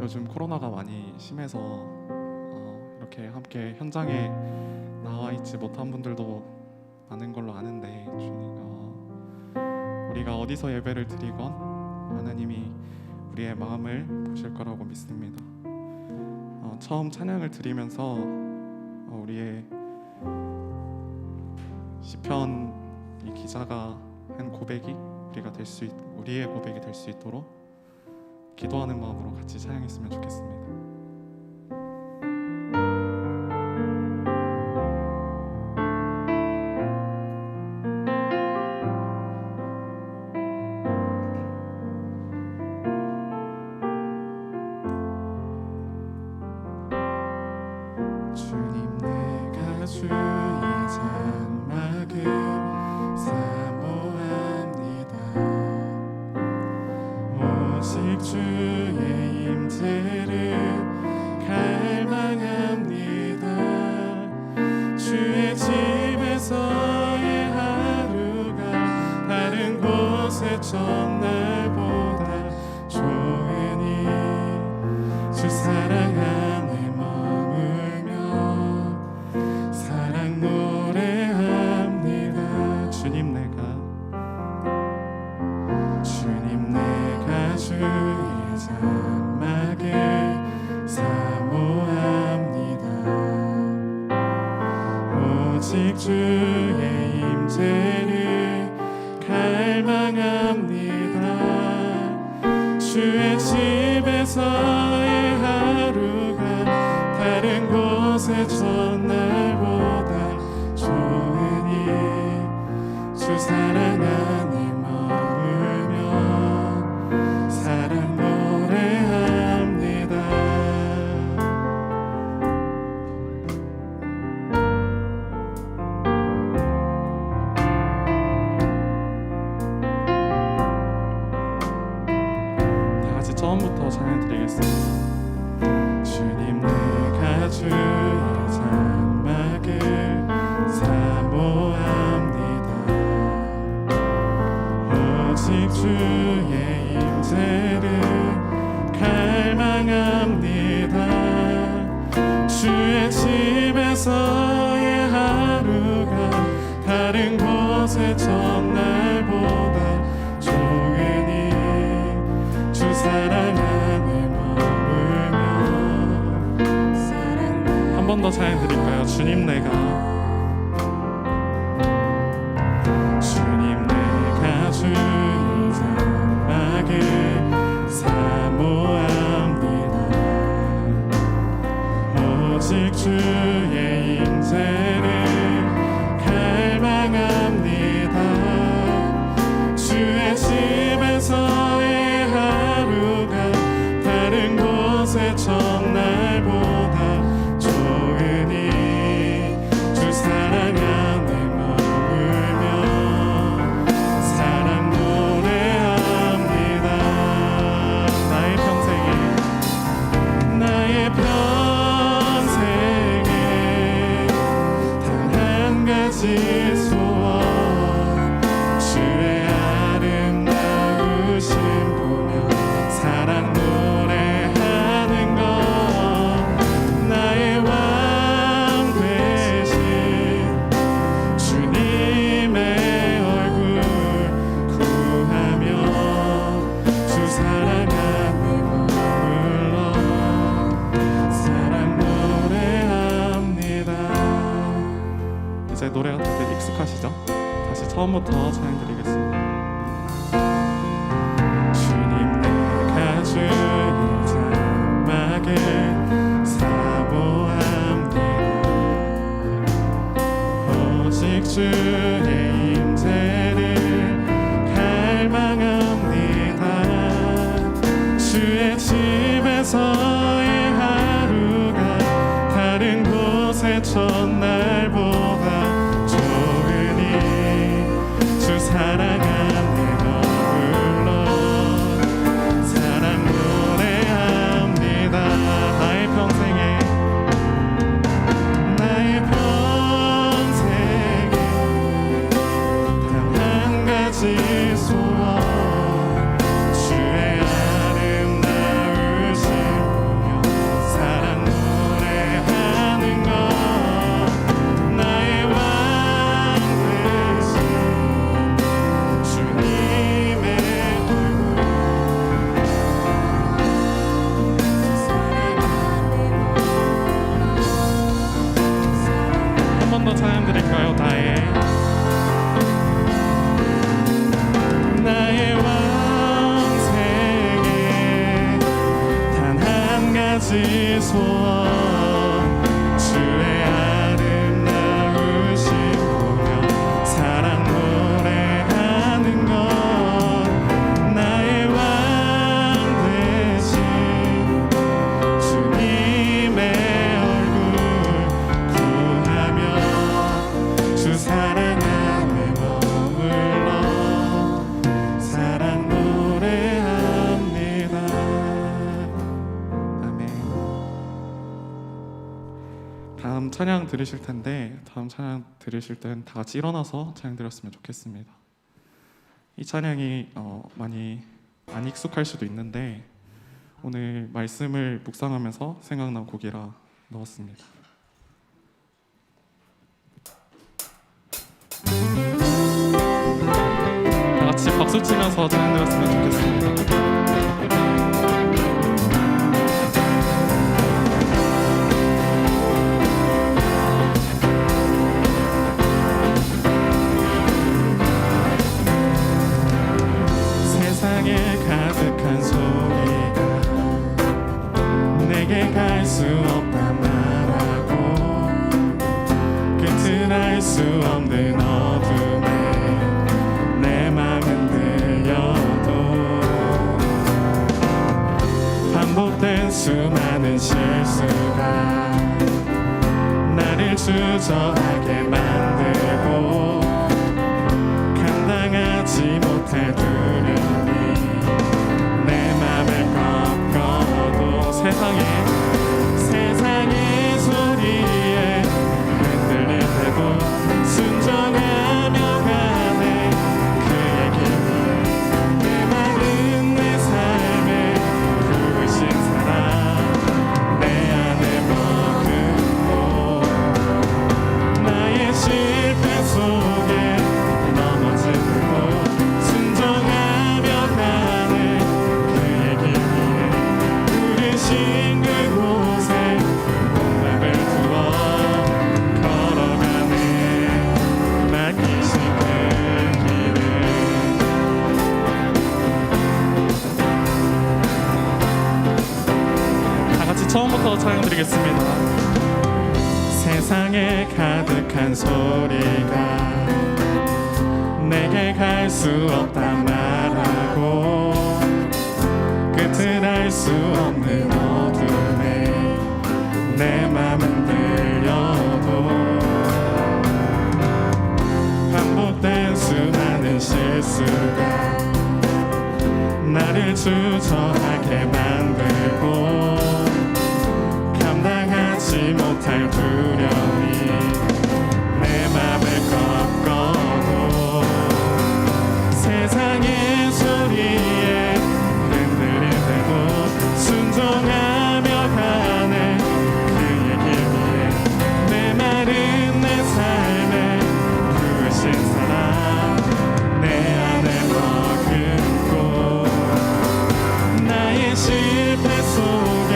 요즘 코로나가 많이 심해서 이렇게 함께 현장에 나와 있지 못한 분들도 많은 걸로 아는데, 우리가 어디서 예배를 드리건 하나님이 우리의 마음을 보실 거라고 믿습니다. 처음 찬양을 드리면서 우리의 시편 이 기자가 한 고백이 우리의 고백이 될 수 있도록 기도하는 마음으로 같이 찬양했으면 좋겠습니다. 주님, 내가 주의 장막을 사모합니다. 오직 주의 임재를 갈망합니다. 주의 집에서의 하루가 다른 곳의 첫날보다 좋으니 주 사랑 안에 머물며 사랑 노래합니다. 주님, 내가 주의 장막을 사모합니다. 오직 주의 임재를 갈망합니다. 주의 집에서의 하루가 다른 곳의 첫날보다 좋으니 주 사랑 안에 머물며 사랑 노래합니다. 다 같이 처음부터 찬양 드리겠습니다. 주님, 내가 주의 장막을 사모합니다. 오직 주의 임재를 갈망합니다. 주의 집에서의 하루가 다른 곳의 첫날보다 좋으니 주 사랑 안에 머물며 한 번 더 찬양 드릴까요? 주님, 내가 주의 장막을 사모합니다. 오직 주의 임재를 갈망합니다. 주의 집에서의 하루가 다른 곳의 첫날보다 좋으니 주 사랑 안에 머물며 사랑 노래합니다. 나의 평생에 단 한 가지 소원, 주의 아름다우신 보며 사랑 노래하는 것, 나의 왕 되신 주님의 얼굴 구하며 주 사랑 안에 머물러 사랑 노래합니다. 이제 노래가 다들 익숙하시죠? 다시 처음부터 찬양 드리겠습니다. 주님, 내가 주의 장막을 사모합니다. 오직 주의 임재를 갈망합니다. 주의 집에서의 하루가 다른 곳의 첫날보다 좋으니 주 사랑 안에 머물러 사랑 노래합니다. 나의 평생에 단 한 가지 소원, 주의 아름다우신 가지 소원 주의 아름다우신 보며 사랑 노래하는 것 나의 왕 되신 주님의 얼굴 구하며 주 사랑 안에 머물러 사랑 노래합니다. 아멘. 다음 찬양 들으실 텐데 다음 찬양 들으실 땐 다 같이 일어나서 찬양 드렸으면 좋겠습니다. 이 찬양이 많이 안 익숙할 수도 있는데 오늘 말씀을 묵상하면서 생각난 곡이라 넣었습니다. 다 같이 박수 치면서 찬양 드렸으면 좋겠습니다. 세상에 가득한 소리가 내게 갈 수 없다 말하고 끝을 알 수 없는 어둠에 내 맘은 들려도 반복된 수많은 실수가 나를 주저하게 만들고 감당하지 못할 두려움이 내 맘을 꺾어도 세상의 소리에 흔들릴 때도 순종하며 가네 그의 길 위에 내 마른 내 삶에 부으신 사랑 내 안에 머금고 나의 실패 속에 넘어질 때도 순종하며 가네 그의 길 위에 부르신 그곳에 몸을 두어 걸어가네 맡기신 그 길을 다 같이 처음부터 찬양 드리겠습니다. 세상에 가득한 소리가 내게 갈 수 없다 말하고 끝을 알 수 없는 어둠에 내 맘은 들려도 반복된 수많은 실수가 나를 주저하게 만들고 감당하지 못할 두려움이 내 맘을 꺾어도 세상의 소리에 흔들릴 때도 순종하며 가네 그의 길 위에 내 마른 내 삶에 부으신 사랑 내 안에 머금고 나의 실패 속에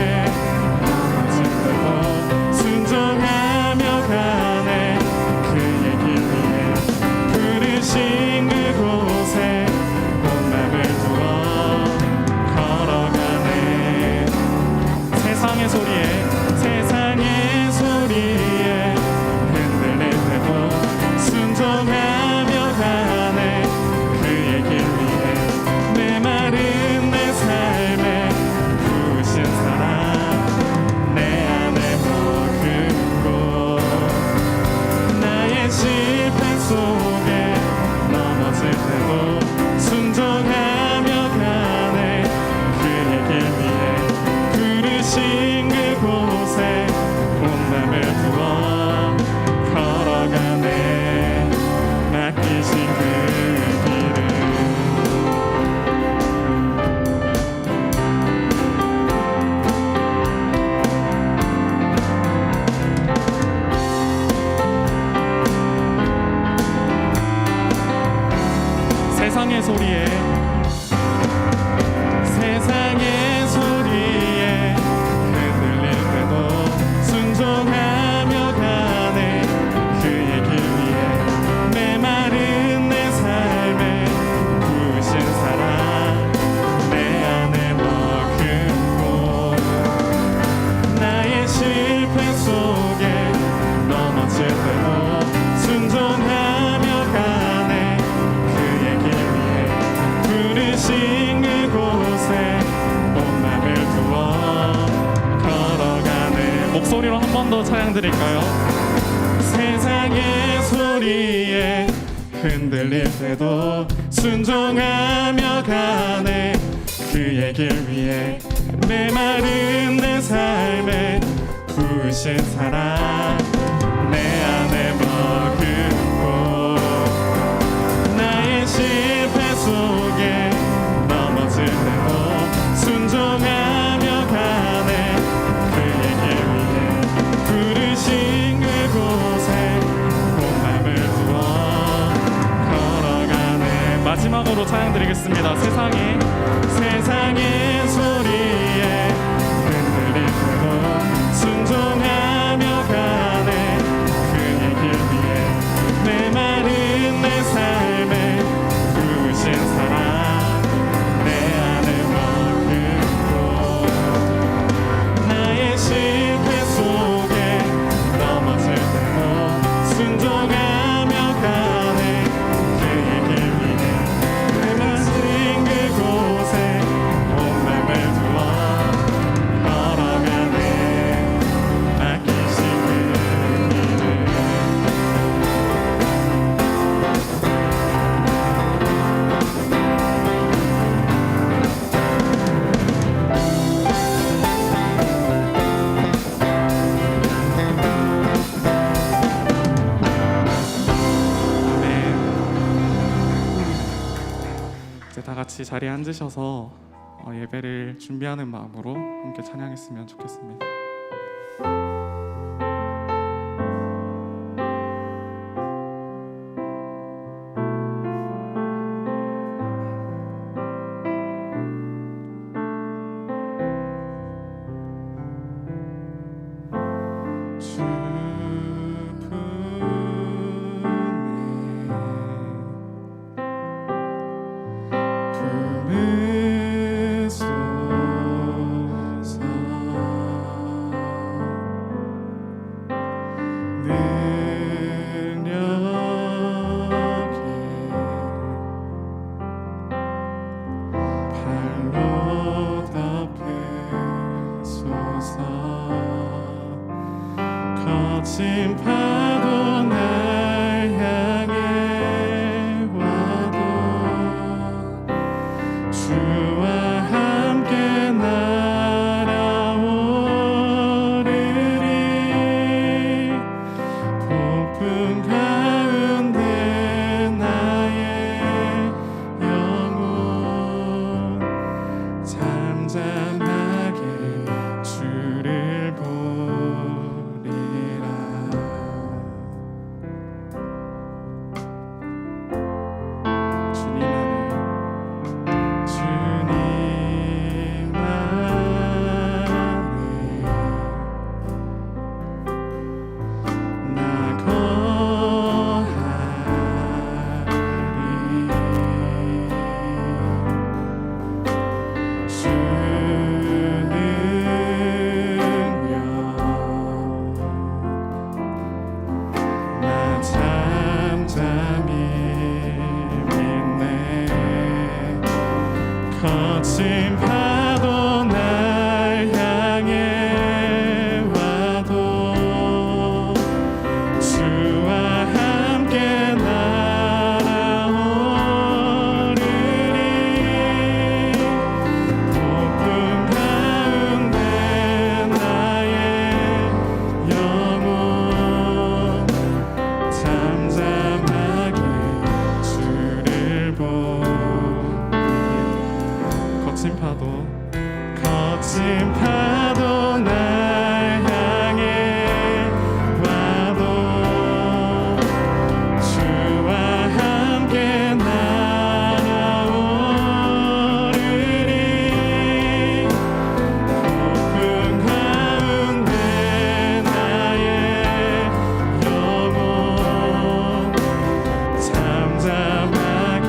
순종하며 번 더 찬양 드릴까요? 세상의 소리에 흔들릴 때도 순종하며 가네. 그의 길 위에 메마른 내 삶에 부으신 사랑 내 안에 머금고 나의 실패 속에 넘어질 때도 순종하며 가네. 그의 길 위에 부르신 그곳에 온 맘을 두어 걸어가네. 마지막으로 찬양 드리겠습니다. 세상에 세상의 소리에 흔들릴 때도 순종하며 가네. 그의 길 위에 메마른 내 삶에 부으신 사랑 내 안에 머금고 나의 실패 속에 넘어질 때도 순종하며 가네. 그의 길 위에 메마른 그곳에 온 맘을 두어 걸어가네. 맡기신 그 길을 네. 이제 다 같이 자리에 앉으셔서 예배를 준비하는 마음으로 함께 찬양했으면 좋겠습니다. 거친 파도 날 향해 와도 주와 함께 날아오르리. 폭풍 가운데 나의 영혼 잠잠하게 주를 보리라. 주님 안에 나 거하리. 나 잠잠히 믿네. 거친 파도 날 향해 와도 주와 함께 날아오르리. 폭풍 가운데 나의 영혼 잠잠하게 주를 보리라. 거친 파도 날 향해 와도 주와 함께 날아오르리. 폭풍 가운데 나의 영혼 잠잠하게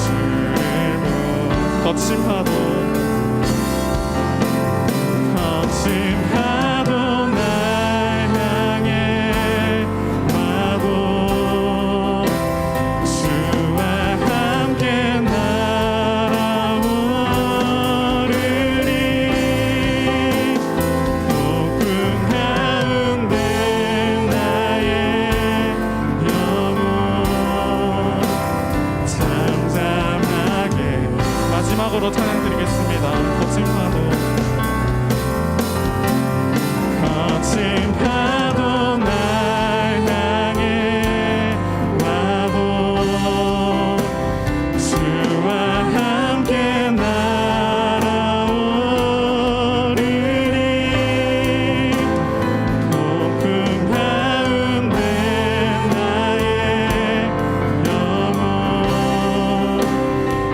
주를 거친 파도 날 향해 와도 주와 함께 날아오르리. 폭풍 가운데 마지막으로 찬양 드리겠습니다. 거친 파도 거친 파도 날 향해 와도 주와 함께 날아오르리 폭풍 가운데 나의 영혼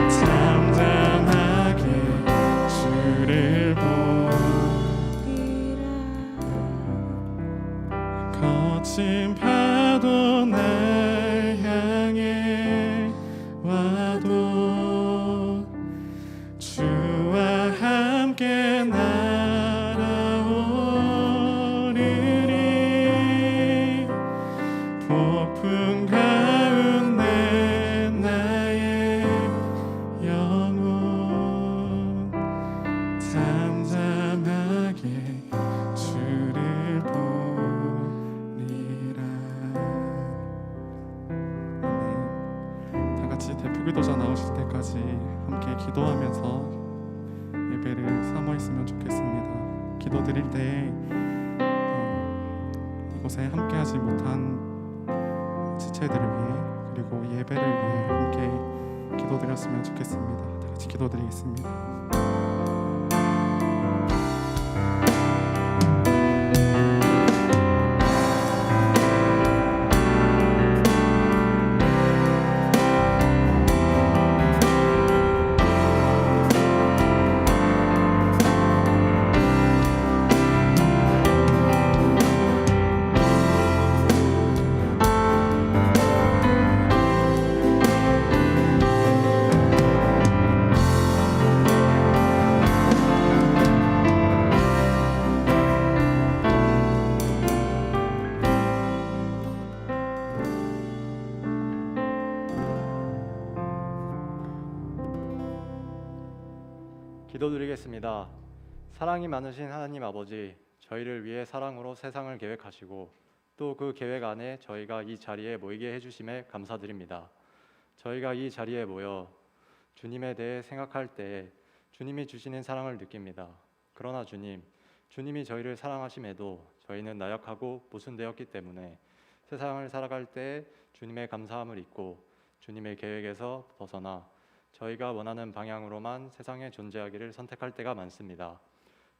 잠잠하게 주를 거친 파도 날 향해 와도 주와 함께 날아오르리 폭풍 가운데 나의 영혼 잠잠하게 주를 보리라. 다 같이 대표기도자 나오실 때까지 함께 기도하면서 예배를 삼아있으면 좋겠습니다. 기도드릴 때 이곳에 함께하지 못한 지체들을 위해 그리고 예배를 위해 함께 기도드렸으면 좋겠습니다. 다 같이 기도드리겠습니다. 기도드리겠습니다. 사랑이 많으신 하나님 아버지, 저희를 위해 사랑으로 세상을 계획하시고 또 그 계획 안에 저희가 이 자리에 모이게 해주심에 감사드립니다. 저희가 이 자리에 모여 주님에 대해 생각할 때 주님이 주시는 사랑을 느낍니다. 그러나 주님이 저희를 사랑하심에도 저희는 나약하고 모순되었기 때문에 세상을 살아갈 때 주님의 감사함을 잊고 주님의 계획에서 벗어나 저희가 원하는 방향으로만 세상에 존재하기를 선택할 때가 많습니다.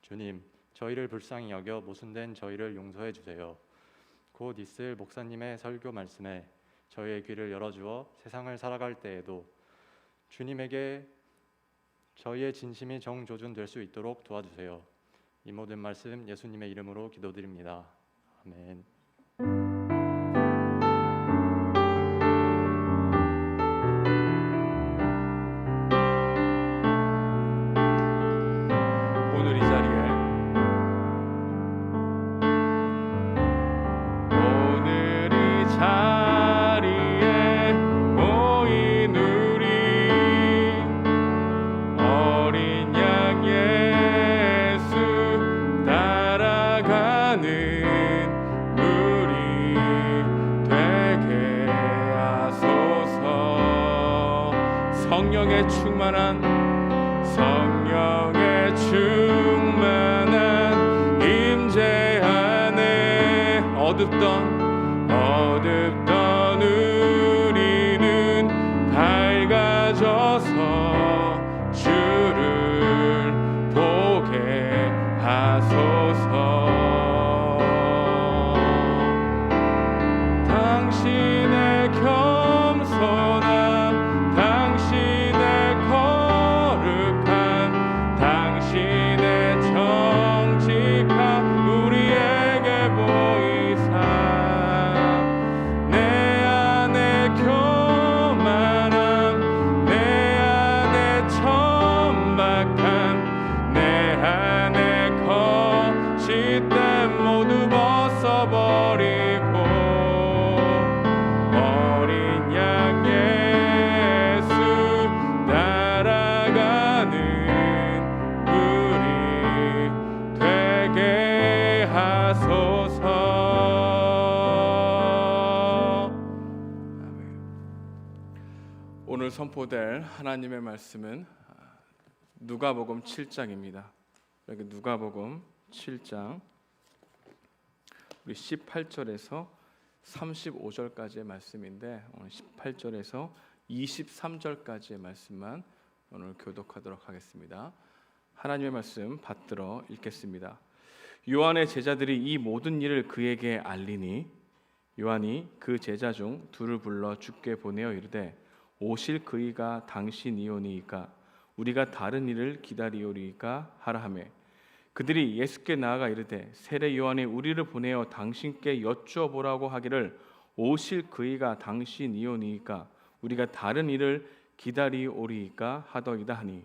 주님, 저희를 불쌍히 여겨 모순된 저희를 용서해 주세요. 곧 있을 목사님의 설교 말씀에 저희의 귀를 열어주어 세상을 살아갈 때에도 주님에게 저희의 진심이 정조준될 수 있도록 도와주세요. 이 모든 말씀 예수님의 이름으로 기도드립니다. 아멘. 오늘 이 자리에 모인 우리 어린 양 예수 따라가는 우리 되게 하소서. 성령의 충만한 임재 안에 어둡던 우리는 밝아져서 주를 보게 하소서. 당신의 겸손함, 당신의 거룩함, 당신의 정직함 우리에게 보이사 내 안에 교만함, 내 안에 천박함, 내 안에 거짓됨 모두 벗어버리고 어린 양 예수 따라가는 우리 되게 하소서. 오늘 선포될 하나님의 말씀은 누가복음 7장입니다. 여기 누가복음 7장 우리 18절에서 35절까지의 말씀인데 오늘 18절에서 23절까지의 말씀만 오늘 교독하도록 하겠습니다. 하나님의 말씀 받들어 읽겠습니다. 요한의 제자들이 이 모든 일을 그에게 알리니 요한이 그 제자 중 둘을 불러 주께 보내어 이르되 오실 그이가 당신이오니이까 우리가 다른 일을 기다리오리이까 하라 하매 그들이 예수께 나아가 이르되 세례 요한이 우리를 보내어 당신께 여쭈어 보라고 하기를 오실 그이가 당신이오니이까 우리가 다른 일을 기다리오리이까 하더이다 하니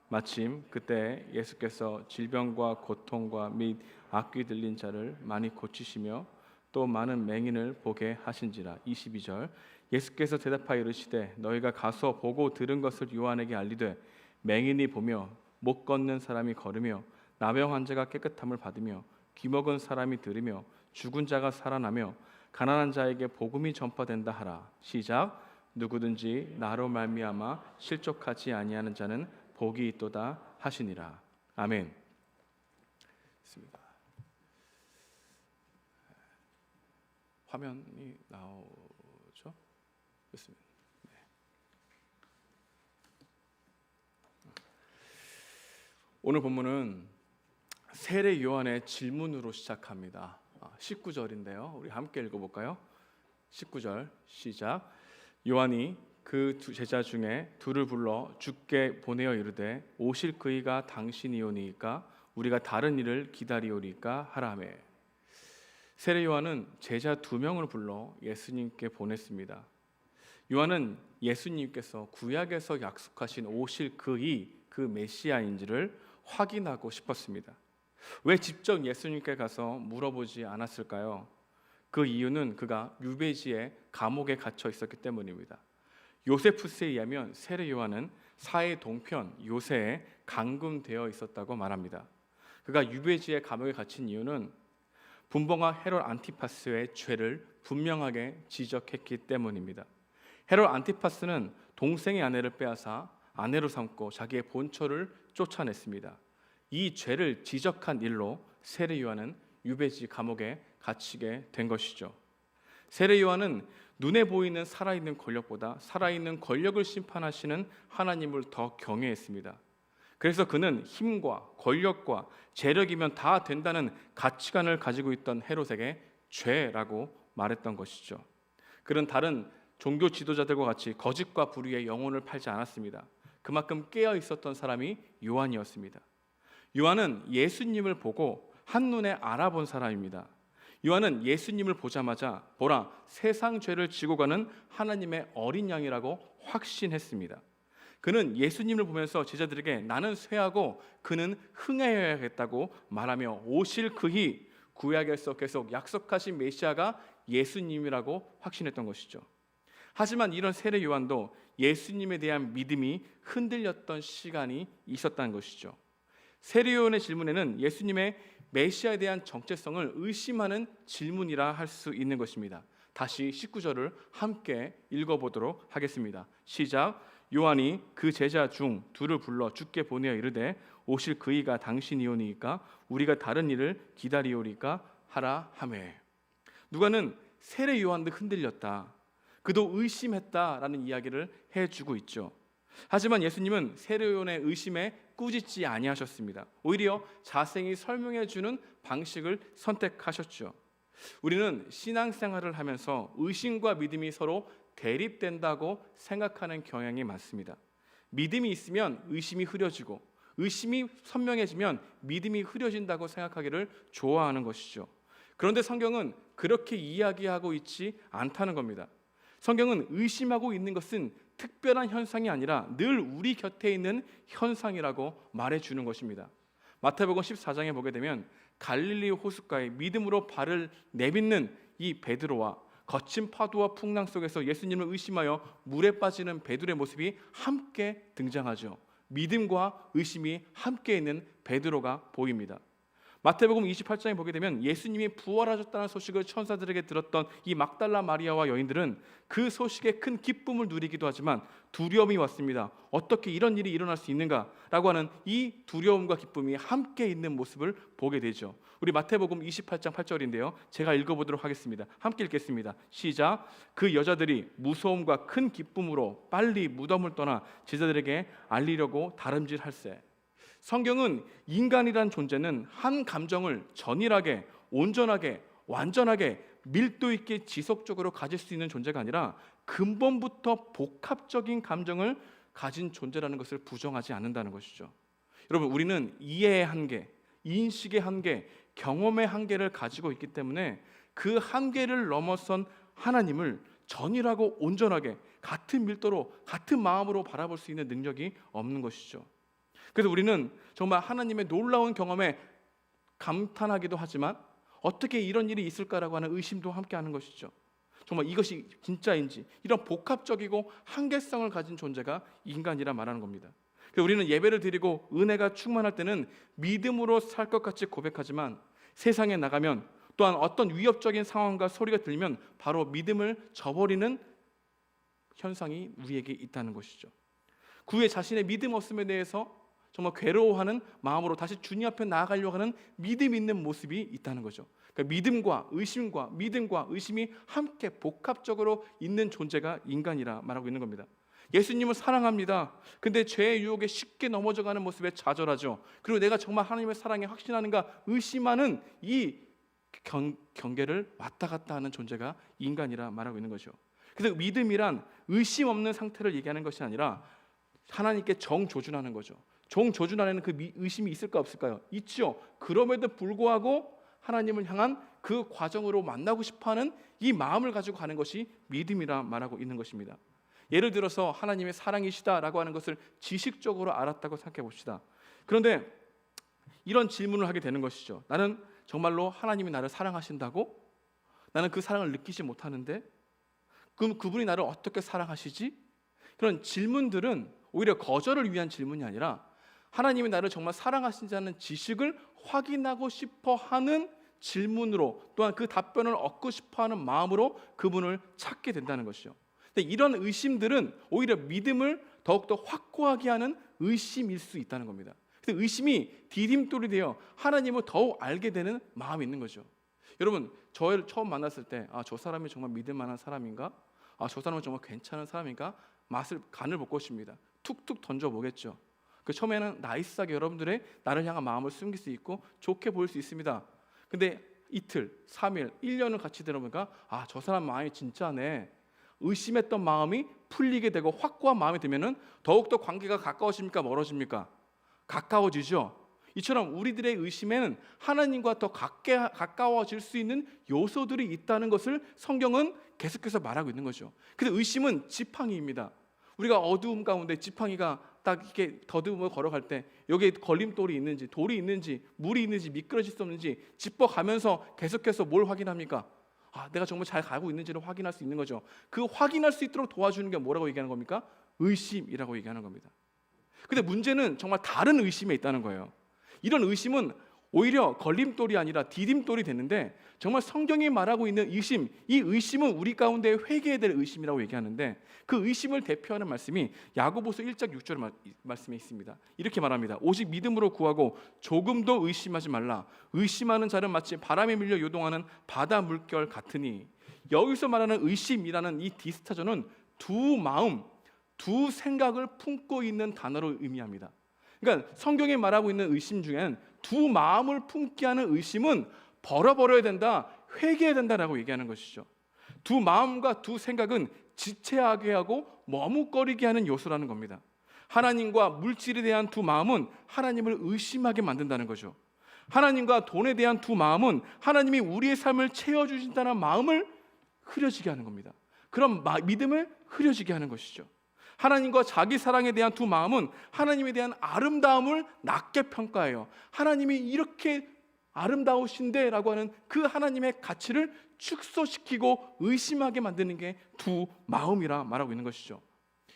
마침 그때 예수께서 질병과 고통과 및 악귀 들린 자를 많이 고치시며 또 많은 맹인을 보게 하신지라. 22절 예수께서 대답하여 이르시되 너희가 가서 보고 들은 것을 요한에게 알리되 맹인이 보며 못 걷는 사람이 걸으며 나병 환자가 깨끗함을 받으며 귀먹은 사람이 들으며 죽은 자가 살아나며 가난한 자에게 복음이 전파된다 하라. 시작. 누구든지 나로 말미암아 실족하지 아니하는 자는 복이 있도다 하시니라. 아멘. 있습니다. 화면이 나오죠? 됐습니다. 네. 오늘 본문은 세례 요한의 질문으로 시작합니다. 19절인데요. 우리 함께 읽어볼까요? 19절 시작. 요한이 그 두 제자 중에 둘을 불러 주께 보내어 이르되 오실 그이가 당신이오니이까 우리가 다른 일을 기다리오리까 하라 하매 세례 요한은 제자 2명을 불러 예수님께 보냈습니다. 요한은 예수님께서 구약에서 약속하신 오실 그이 그 메시아인지를 확인하고 싶었습니다. 왜 직접 예수님께 가서 물어보지 않았을까요? 그 이유는 그가 유배지에 감옥에 갇혀 있었기 때문입니다. 요세푸스에 의하면 세례 요한은 사해 동편 요새에 감금되어 있었다고 말합니다. 그가 유배지에 감옥에 갇힌 이유는 분봉아 헤롯 안티파스의 죄를 분명하게 지적했기 때문입니다. 헤롯 안티파스는 동생의 아내를 빼앗아 아내로 삼고 자기의 본처를 쫓아냈습니다. 이 죄를 지적한 일로 세례 요한은 유배지 감옥에 갇히게 된 것이죠. 세례 요한은 눈에 보이는 살아있는 권력보다 살아있는 권력을 심판하시는 하나님을 더 경외했습니다. 그래서 그는 힘과 권력과 재력이면 다 된다는 가치관을 가지고 있던 헤롯에게 죄라고 말했던 것이죠. 그는 다른 종교 지도자들과 같이 거짓과 불의의 영혼을 팔지 않았습니다. 그만큼 깨어 있었던 사람이 요한이었습니다. 요한은 예수님을 보고 한눈에 알아본 사람입니다. 요한은 예수님을 보자마자 보라 세상 죄를 지고 가는 하나님의 어린 양이라고 확신했습니다. 그는 예수님을 보면서 제자들에게 나는 쇠하고 그는 흥해야겠다고 말하며 오실 그이 구약에서 계속 약속하신 메시아가 예수님이라고 확신했던 것이죠. 하지만 이런 세례 요한도 예수님에 대한 믿음이 흔들렸던 시간이 있었다는 것이죠. 세례 요한의 질문에는 예수님의 메시아에 대한 정체성을 의심하는 질문이라 할 수 있는 것입니다. 다시 19절을 함께 읽어보도록 하겠습니다. 시작. 요한이 그 제자 중 둘을 불러 주께 보내어 이르되 오실 그이가 당신이오니이까 우리가 다른 일을 기다리오리까 하라 하매 누가는 세례 요한도 흔들렸다. 그도 의심했다라는 이야기를 해주고 있죠. 하지만 예수님은 세례 요한의 의심에 꾸짖지 아니하셨습니다. 오히려 자세히 설명해 주는 방식을 선택하셨죠. 우리는 신앙생활을 하면서 의심과 믿음이 서로 대립된다고 생각하는 경향이 많습니다. 믿음이 있으면 의심이 흐려지고 의심이 선명해지면 믿음이 흐려진다고 생각하기를 좋아하는 것이죠. 그런데 성경은 그렇게 이야기하고 있지 않다는 겁니다. 성경은 의심하고 있는 것은 특별한 현상이 아니라 늘 우리 곁에 있는 현상이라고 말해주는 것입니다. 마태복음 14장에 보게 되면 갈릴리 호숫가에 믿음으로 발을 내딛는 이 베드로와 거친 파도와 풍랑 속에서 예수님을 의심하여 물에 빠지는 베드로의 모습이 함께 등장하죠. 믿음과 의심이 함께 있는 베드로가 보입니다. 마태복음 28장에 보게 되면 예수님이 부활하셨다는 소식을 천사들에게 들었던 이 막달라 마리아와 여인들은 그 소식에 큰 기쁨을 누리기도 하지만 두려움이 왔습니다. 어떻게 이런 일이 일어날 수 있는가라고 하는 이 두려움과 기쁨이 함께 있는 모습을 보게 되죠. 우리 마태복음 28장 8절인데요. 제가 읽어보도록 하겠습니다. 함께 읽겠습니다. 시작. 그 여자들이 무서움과 큰 기쁨으로 빨리 무덤을 떠나 제자들에게 알리려고 다름질할세. 성경은 인간이란 존재는 한 감정을 전일하게, 온전하게, 완전하게, 밀도 있게 지속적으로 가질 수 있는 존재가 아니라 근본부터 복합적인 감정을 가진 존재라는 것을 부정하지 않는다는 것이죠. 여러분, 우리는 이해의 한계, 인식의 한계, 경험의 한계를 가지고 있기 때문에 그 한계를 넘어선 하나님을 전일하고 온전하게 같은 밀도로, 같은 마음으로 바라볼 수 있는 능력이 없는 것이죠. 그래서 우리는 정말 하나님의 놀라운 경험에 감탄하기도 하지만 어떻게 이런 일이 있을까라고 하는 의심도 함께 하는 것이죠. 정말 이것이 진짜인지, 이런 복합적이고 한계성을 가진 존재가 인간이라 말하는 겁니다. 그래서 우리는 예배를 드리고 은혜가 충만할 때는 믿음으로 살 것 같이 고백하지만 세상에 나가면 또한 어떤 위협적인 상황과 소리가 들리면 바로 믿음을 저버리는 현상이 우리에게 있다는 것이죠. 그 후에 자신의 믿음 없음에 대해서 정말 괴로워하는 마음으로 다시 주님 앞에 나아가려고 하는 믿음 있는 모습이 있다는 거죠. 그러니까 믿음과 의심이 함께 복합적으로 있는 존재가 인간이라 말하고 있는 겁니다. 예수님을 사랑합니다. 근데 죄의 유혹에 쉽게 넘어져가는 모습에 좌절하죠. 그리고 내가 정말 하나님의 사랑에 확신하는가 의심하는 이 경계를 왔다 갔다 하는 존재가 인간이라 말하고 있는 거죠. 그래서 믿음이란 의심 없는 상태를 얘기하는 것이 아니라 하나님께 정조준하는 거죠. 정조준 안에는 그 의심이 있을까 없을까요? 있죠. 그럼에도 불구하고 하나님을 향한 그 과정으로 만나고 싶어하는 이 마음을 가지고 가는 것이 믿음이라 말하고 있는 것입니다. 예를 들어서 하나님의 사랑이시다라고 하는 것을 지식적으로 알았다고 생각해 봅시다. 그런데 이런 질문을 하게 되는 것이죠. 나는 정말로 하나님이 나를 사랑하신다고? 나는 그 사랑을 느끼지 못하는데 그럼 그분이 나를 어떻게 사랑하시지? 그런 질문들은 오히려 거절을 위한 질문이 아니라 하나님이 나를 정말 사랑하신다는 지식을 확인하고 싶어하는 질문으로, 또한 그 답변을 얻고 싶어하는 마음으로 그분을 찾게 된다는 것이죠. 근데 이런 의심들은 오히려 믿음을 더욱더 확고하게 하는 의심일 수 있다는 겁니다. 그래서 의심이 디딤돌이 되어 하나님을 더욱 알게 되는 마음이 있는 거죠. 여러분, 저를 처음 만났을 때 저 사람이 정말 믿을 만한 사람인가? 저 사람은 정말 괜찮은 사람인가? 간을 볼 것입니다. 툭툭 던져보겠죠. 그 처음에는 나이스하게 여러분들의 나를 향한 마음을 숨길 수 있고 좋게 보일 수 있습니다. 근데 이틀, 3일, 1년을 같이 들어보니까 저 사람 마음이 진짜네. 의심했던 마음이 풀리게 되고 확고한 마음이 들면은 더욱더 관계가 가까워집니까? 멀어집니까? 가까워지죠. 이처럼 우리들의 의심에는 하나님과 더 가까워질 수 있는 요소들이 있다는 것을 성경은 계속해서 말하고 있는 거죠. 그래서 의심은 지팡이입니다. 우리가 어두움 가운데 지팡이가 딱 이렇게 더듬어 걸어갈 때 여기에 걸림돌이 있는지, 돌이 있는지, 물이 있는지, 미끄러질 수 없는지 짚어가면서 계속해서 뭘 확인합니까? 내가 정말 잘 가고 있는지를 확인할 수 있는 거죠. 그 확인할 수 있도록 도와주는 게 뭐라고 얘기하는 겁니까? 의심이라고 얘기하는 겁니다. 근데 문제는 정말 다른 의심에 있다는 거예요. 이런 의심은 오히려 걸림돌이 아니라 디딤돌이 되는데, 정말 성경이 말하고 있는 의심, 이 의심은 우리 가운데 회개해야 될 의심이라고 얘기하는데, 그 의심을 대표하는 말씀이 야고보서 1장 6절 말씀에 있습니다. 이렇게 말합니다. 오직 믿음으로 구하고 조금도 의심하지 말라. 의심하는 자는 마치 바람에 밀려 요동하는 바다 물결 같으니. 여기서 말하는 의심이라는 이 디스타전은 두 마음, 두 생각을 품고 있는 단어를 의미합니다. 그러니까 성경에 말하고 있는 의심 중엔 두 마음을 품게 하는 의심은 버려야 된다, 회개해야 된다라고 얘기하는 것이죠. 두 마음과 두 생각은 지체하게 하고 머뭇거리게 하는 요소라는 겁니다. 하나님과 물질에 대한 두 마음은 하나님을 의심하게 만든다는 거죠. 하나님과 돈에 대한 두 마음은 하나님이 우리의 삶을 채워주신다는 마음을 흐려지게 하는 겁니다. 그런 믿음을 흐려지게 하는 것이죠. 하나님과 자기 사랑에 대한 두 마음은 하나님에 대한 아름다움을 낮게 평가해요. 하나님이 이렇게 아름다우신데 라고 하는 그 하나님의 가치를 축소시키고 의심하게 만드는 게 두 마음이라 말하고 있는 것이죠.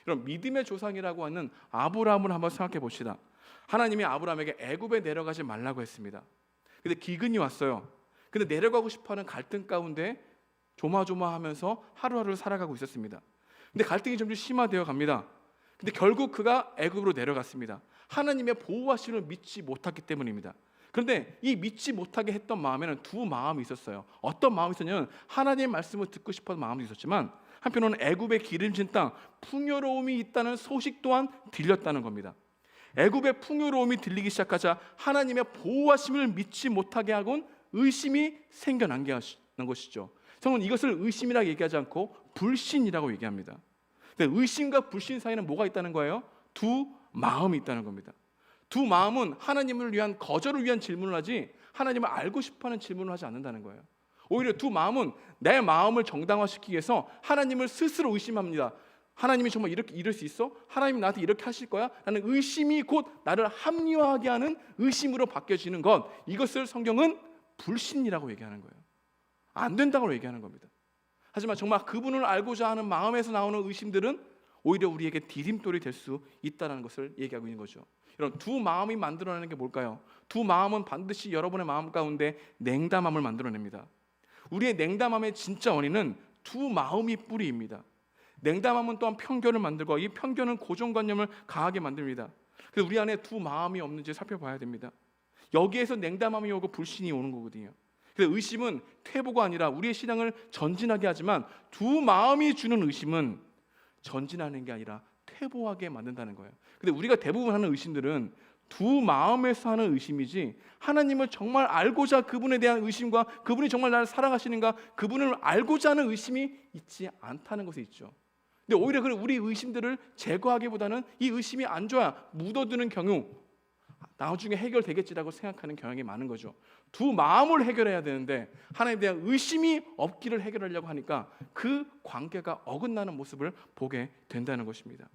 그럼 믿음의 조상이라고 하는 아브라함을 한번 생각해 봅시다. 하나님이 아브라함에게 애굽에 내려가지 말라고 했습니다. 근데 기근이 왔어요. 근데 내려가고 싶어하는 갈등 가운데 조마조마하면서 하루하루를 살아가고 있었습니다. 근데 갈등이 점점 심화되어 갑니다. 근데 결국 그가 애굽으로 내려갔습니다. 하나님의 보호하심을 믿지 못했기 때문입니다. 그런데 이 믿지 못하게 했던 마음에는 두 마음이 있었어요. 어떤 마음이 있었냐면 하나님의 말씀을 듣고 싶어하는 마음도 있었지만 한편으로는 애굽의 기름진 땅 풍요로움이 있다는 소식 또한 들렸다는 겁니다. 애굽의 풍요로움이 들리기 시작하자 하나님의 보호하심을 믿지 못하게 하곤 의심이 생겨난 것이죠. 성은 이것을 의심이라고 얘기하지 않고 불신이라고 얘기합니다. 근데 의심과 불신 사이에는 뭐가 있다는 거예요? 두 마음이 있다는 겁니다. 두 마음은 하나님을 위한 거절을 위한 질문을 하지 하나님을 알고 싶어하는 질문을 하지 않는다는 거예요. 오히려 두 마음은 내 마음을 정당화시키기 위해서 하나님을 스스로 의심합니다. 하나님이 정말 이렇게 이럴 수 있어? 하나님이 나한테 이렇게 하실 거야? 라는 의심이 곧 나를 합리화하게 하는 의심으로 바뀌어지는 것, 이것을 성경은 불신이라고 얘기하는 거예요. 안 된다고 얘기하는 겁니다. 하지만 정말 그분을 알고자 하는 마음에서 나오는 의심들은 오히려 우리에게 디딤돌이 될 수 있다는 것을 얘기하고 있는 거죠. 여러분, 두 마음이 만들어내는 게 뭘까요? 두 마음은 반드시 여러분의 마음 가운데 냉담함을 만들어냅니다. 우리의 냉담함의 진짜 원인은 두 마음이 뿌리입니다. 냉담함은 또한 편견을 만들고 이 편견은 고정관념을 강하게 만듭니다. 그래서 우리 안에 두 마음이 없는지 살펴봐야 됩니다. 여기에서 냉담함이 오고 불신이 오는 거거든요. 그래서 의심은 퇴보가 아니라 우리의 신앙을 전진하게 하지만 두 마음이 주는 의심은 전진하는 게 아니라 퇴보하게 만든다는 거예요. 근데 우리가 대부분 하는 의심들은 두 마음에서 하는 의심이지 하나님을 정말 알고자 그분에 대한 의심과 그분이 정말 나를 사랑하시는가 그분을 알고자 하는 의심이 있지 않다는 것이 있죠. 근데 오히려 우리 의심들을 제거하기보다는 이 의심이 안 좋아 묻어두는 경우 나중에 해결되겠지라고 생각하는 경향이 많은 거죠. 두 마음을 해결해야 되는데 하나님에 대한 의심이 없기를 해결하려고 하니까 그 관계가 어긋나는 모습을 보게 된다는 것입니다.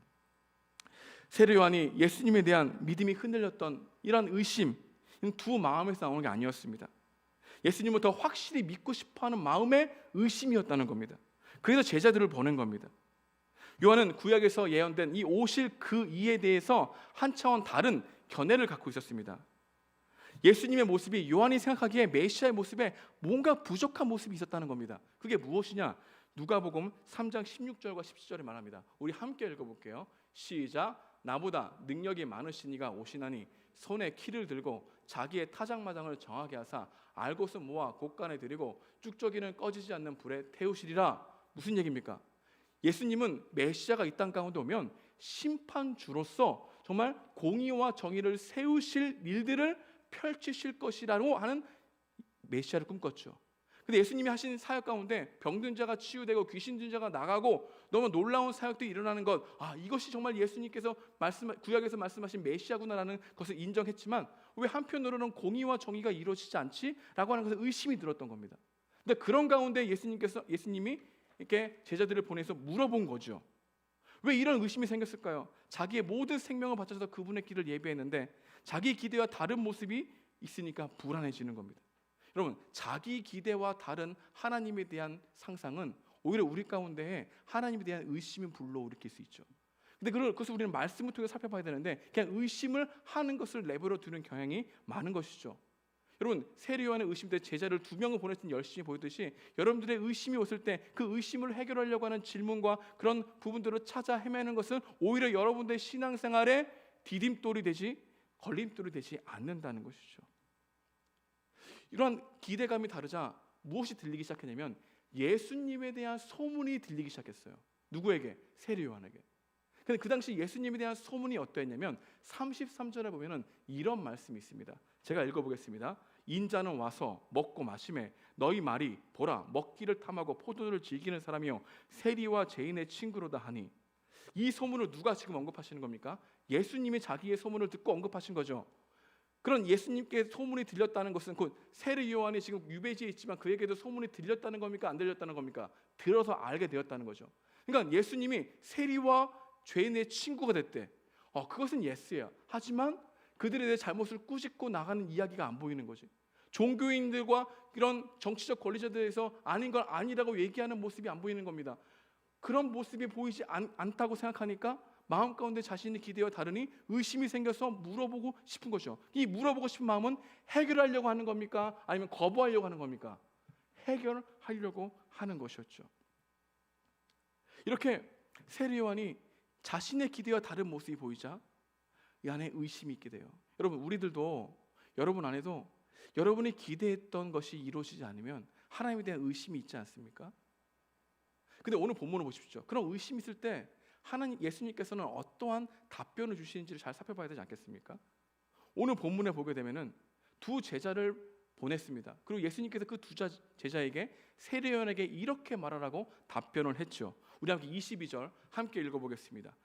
세례 요한이 예수님에 대한 믿음이 흔들렸던 이런 의심, 두 마음에서 나오는 게 아니었습니다. 예수님을 더 확실히 믿고 싶어하는 마음의 의심이었다는 겁니다. 그래서 제자들을 보낸 겁니다. 요한은 구약에서 예언된 이 오실 그 이에 대해서 한 차원 다른 견해를 갖고 있었습니다. 예수님의 모습이 요한이 생각하기에 메시아의 모습에 뭔가 부족한 모습이 있었다는 겁니다. 그게 무엇이냐? 누가복음 3장 16절과 17절에 말합니다. 우리 함께 읽어볼게요. 시작. 나보다 능력이 많으신 이가 오시나니 손에 키를 들고 자기의 타작마당을 정하게 하사 알 곳은 모아 곳간에 들이고 쭉저기는 꺼지지 않는 불에 태우시리라. 무슨 얘기입니까? 예수님은 메시아가 이 땅 가운데 오면 심판주로서 정말 공의와 정의를 세우실 일들을 펼치실 것이라고 하는 메시아를 꿈꿨죠. 근데 예수님이 하신 사역 가운데 병든 자가 치유되고 귀신 든 자가 나가고 너무 놀라운 사역들이 일어나는 것, 이것이 정말 예수님께서 구약에서 말씀하신 메시아구나라는 것을 인정했지만 왜 한편으로는 공의와 정의가 이루어지지 않지라고 하는 것을 의심이 들었던 겁니다. 근데 그런 가운데 예수님이 이렇게 제자들을 보내서 물어본 거죠. 왜 이런 의심이 생겼을까요? 자기의 모든 생명을 바쳐서 그분의 길을 예배했는데 자기 기대와 다른 모습이 있으니까 불안해지는 겁니다. 여러분, 자기 기대와 다른 하나님에 대한 상상은 오히려 우리 가운데 하나님에 대한 의심을 불러일으킬 수 있죠. 근데 그것을 우리는 말씀을 통해 살펴봐야 되는데 그냥 의심을 하는 것을 내버려 두는 경향이 많은 것이죠. 여러분, 세례 요한의 의심 때 제자를 2명을 보냈더니 열심히 보였듯이 여러분들의 의심이 왔을 때 그 의심을 해결하려고 하는 질문과 그런 부분들을 찾아 헤매는 것은 오히려 여러분들의 신앙생활에 디딤돌이 되지 걸림돌이 되지 않는다는 것이죠. 이러한 기대감이 다르자 무엇이 들리기 시작했냐면 예수님에 대한 소문이 들리기 시작했어요. 누구에게? 세례 요한에게. 근데 그 당시 예수님에 대한 소문이 어떠했냐면 33절에 보면은 이런 말씀이 있습니다. 제가 읽어보겠습니다. 인자는 와서 먹고 마시매 너희 말이 보라 먹기를 탐하고 포도를 즐기는 사람이요 세리와 죄인의 친구로다 하니. 이 소문을 누가 지금 언급하시는 겁니까? 예수님이 자기의 소문을 듣고 언급하신 거죠. 그런 예수님께 소문이 들렸다는 것은 곧 세례 요한이 지금 유배지에 있지만 그에게도 소문이 들렸다는 겁니까? 안 들렸다는 겁니까? 들어서 알게 되었다는 거죠. 그러니까 예수님이 세리와 죄인의 친구가 됐대. 그것은 예스야. 하지만 그들에 대해 잘못을 꾸짖고 나가는 이야기가 안 보이는 거지. 종교인들과 이런 정치적 권리자들에서 아닌 걸 아니라고 얘기하는 모습이 안 보이는 겁니다. 그런 모습이 보이지 않다고 생각하니까 마음 가운데 자신의 기대와 다르니 의심이 생겨서 물어보고 싶은 거죠. 이 물어보고 싶은 마음은 해결하려고 하는 겁니까? 아니면 거부하려고 하는 겁니까? 해결하려고 하는 것이었죠. 이렇게 세례 요한이 자신의 기대와 다른 모습이 보이자 이 안에 의심이 있게 돼요. 여러분, 우리들도 여러분 안에도 여러분이 기대했던 것이 이루어지지 않으면 하나님에 대한 의심이 있지 않습니까? 근데 오늘 본문을 보십시오. 그런 의심이 있을 때 하나님, 예수님께서는 어떠한 답변을 주시는지를 잘 살펴봐야 되지 않겠습니까? 오늘 본문에 보게 되면은 두 제자를 보냈습니다. 그리고 예수님께서 그 두 제자에게 세례 요한에게 이렇게 말하라고 답변을 했죠. 우리 함께 22절 함께 읽어보겠습니다.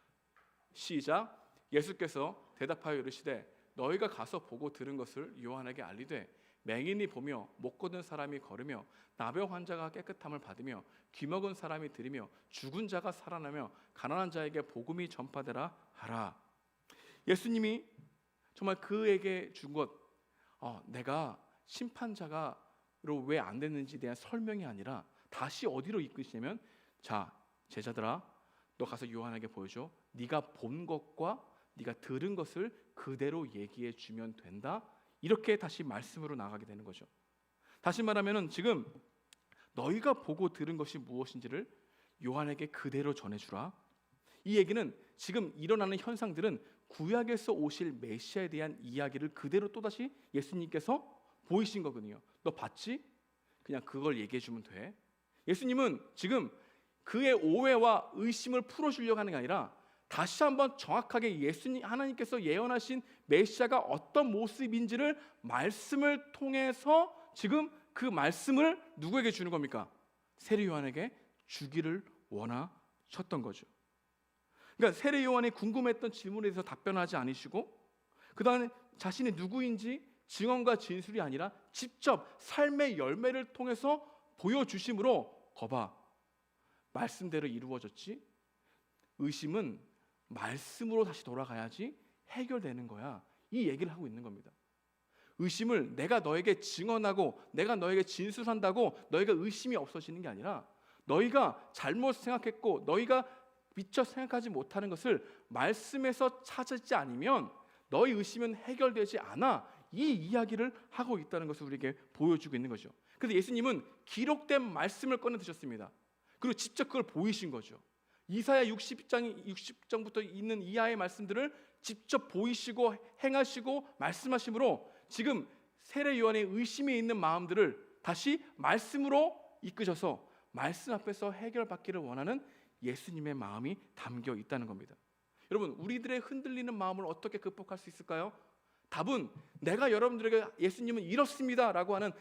시작. 예수께서 대답하여 이르시되 너희가 가서 보고 들은 것을 요한에게 알리되 맹인이 보며 못 걷는 사람이 걸으며 나병 환자가 깨끗함을 받으며 귀먹은 사람이 들으며 죽은 자가 살아나며 가난한 자에게 복음이 전파되라 하라. 예수님이 정말 그에게 준 것, 내가 심판자가로 왜 안 됐는지에 대한 설명이 아니라 다시 어디로 이끄시냐면, 자 제자들아, 너 가서 요한에게 보여줘. 네가 본 것과 네가 들은 것을 그대로 얘기해 주면 된다. 이렇게 다시 말씀으로 나가게 되는 거죠. 다시 말하면은 지금 너희가 보고 들은 것이 무엇인지를 요한에게 그대로 전해주라. 이 얘기는 지금 일어나는 현상들은 구약에서 오실 메시아에 대한 이야기를 그대로 또다시 예수님께서 보이신 거거든요. 너 봤지? 그냥 그걸 얘기해 주면 돼. 예수님은 지금 그의 오해와 의심을 풀어주려고 하는 게 아니라 다시 한번 정확하게 예수님, 하나님께서 예언하신 메시아가 어떤 모습인지를 말씀을 통해서 지금 그 말씀을 누구에게 주는 겁니까? 세례 요한에게 주기를 원하셨던 거죠. 그러니까 세례 요한이 궁금했던 질문에 대해서 답변하지 않으시고, 그 다음에 자신이 누구인지 증언과 진술이 아니라 직접 삶의 열매를 통해서 보여주심으로, 거봐, 말씀대로 이루어졌지? 의심은 말씀으로 다시 돌아가야지 해결되는 거야. 이 얘기를 하고 있는 겁니다. 의심을 내가 너에게 증언하고 내가 너에게 진술한다고 너희가 의심이 없어지는 게 아니라, 너희가 잘못 생각했고 너희가 미처 생각하지 못하는 것을 말씀에서 찾지 않으면 너희 의심은 해결되지 않아. 이 이야기를 하고 있다는 것을 우리에게 보여주고 있는 거죠. 그래서 예수님은 기록된 말씀을 꺼내 드셨습니다. 그리고 직접 그걸 보이신 거죠. 이사야 60장부터 있는 이하의 말씀들을 직접 보이시고 행하시고 말씀하심으로 지금 세례 요한의 의심이 있는 마음들을 다시 말씀으로 이끄셔서 말씀 앞에서 해결받기를 원하는 예수님의 마음이 담겨 있다는 겁니다. 여러분, 우리들의 흔들리는 마음을 어떻게 극복할 수 있을까요? 답은 내가 여러분들에게 예수님은 이렇습니다 라고 하는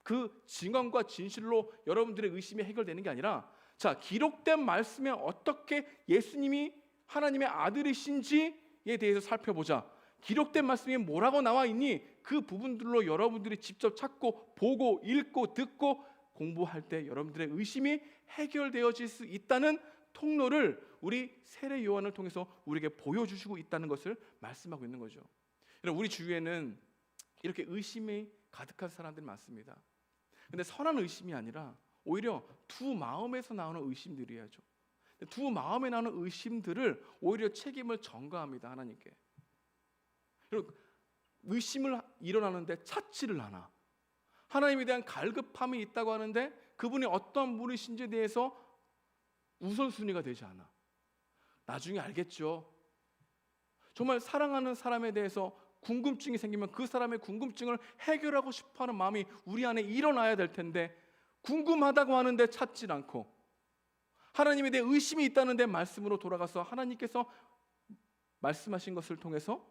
그 증언과 진실로 여러분들의 의심이 해결되는 게 아니라, 자, 기록된 말씀에 어떻게 예수님이 하나님의 아들이신지에 대해서 살펴보자. 기록된 말씀이 뭐라고 나와 있니? 그 부분들로 여러분들이 직접 찾고 보고 읽고 듣고 공부할 때 여러분들의 의심이 해결되어질 수 있다는 통로를 우리 세례 요한을 통해서 우리에게 보여주시고 있다는 것을 말씀하고 있는 거죠. 여러분, 우리 주위에는 이렇게 의심이 가득한 사람들이 많습니다. 근데 선한 의심이 아니라 오히려 두 마음에서 나오는 의심들이야죠. 두 마음에 나오는 의심들을 오히려 책임을 전가합니다, 하나님께. 여러분, 의심을 일어나는데 찾지를 않아. 하나님에 대한 갈급함이 있다고 하는데 그분이 어떤 분이신지에 대해서 우선순위가 되지 않아. 나중에 알겠죠. 정말 사랑하는 사람에 대해서 궁금증이 생기면 그 사람의 궁금증을 해결하고 싶어하는 마음이 우리 안에 일어나야 될 텐데, 궁금하다고 하는데 찾질 않고, 하나님에 대해 의심이 있다는데 말씀으로 돌아가서 하나님께서 말씀하신 것을 통해서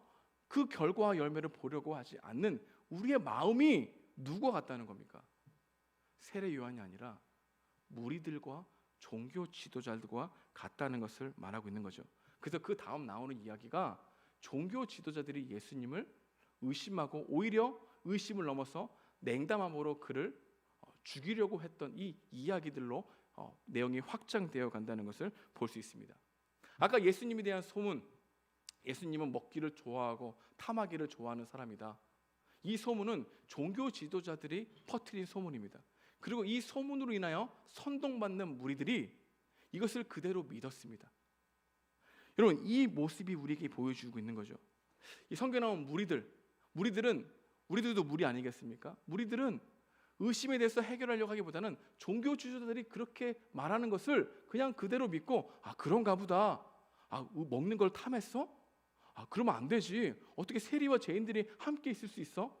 그 결과와 열매를 보려고 하지 않는 우리의 마음이 누구와 같다는 겁니까? 세례 요한이 아니라 무리들과 종교 지도자들과 같다는 것을 말하고 있는 거죠. 그래서 그 다음 나오는 이야기가 종교 지도자들이 예수님을 의심하고 오히려 의심을 넘어서 냉담함으로 그를 죽이려고 했던 이 이야기들로 내용이 확장되어 간다는 것을 볼 수 있습니다. 아까 예수님에 대한 소문, 예수님은 먹기를 좋아하고 탐하기를 좋아하는 사람이다. 이 소문은 종교 지도자들이 퍼뜨린 소문입니다. 그리고 이 소문으로 인하여 선동받는 무리들이 이것을 그대로 믿었습니다. 여러분, 이 모습이 우리에게 보여주고 있는 거죠. 이 성경에 나온 우리들도 무리 아니겠습니까? 무리들은 의심에 대해서 해결하려고 하기보다는 종교 지도자들이 그렇게 말하는 것을 그냥 그대로 믿고, 그런가 보다. 먹는 걸 탐했어? 그러면 안 되지. 어떻게 세리와 죄인들이 함께 있을 수 있어?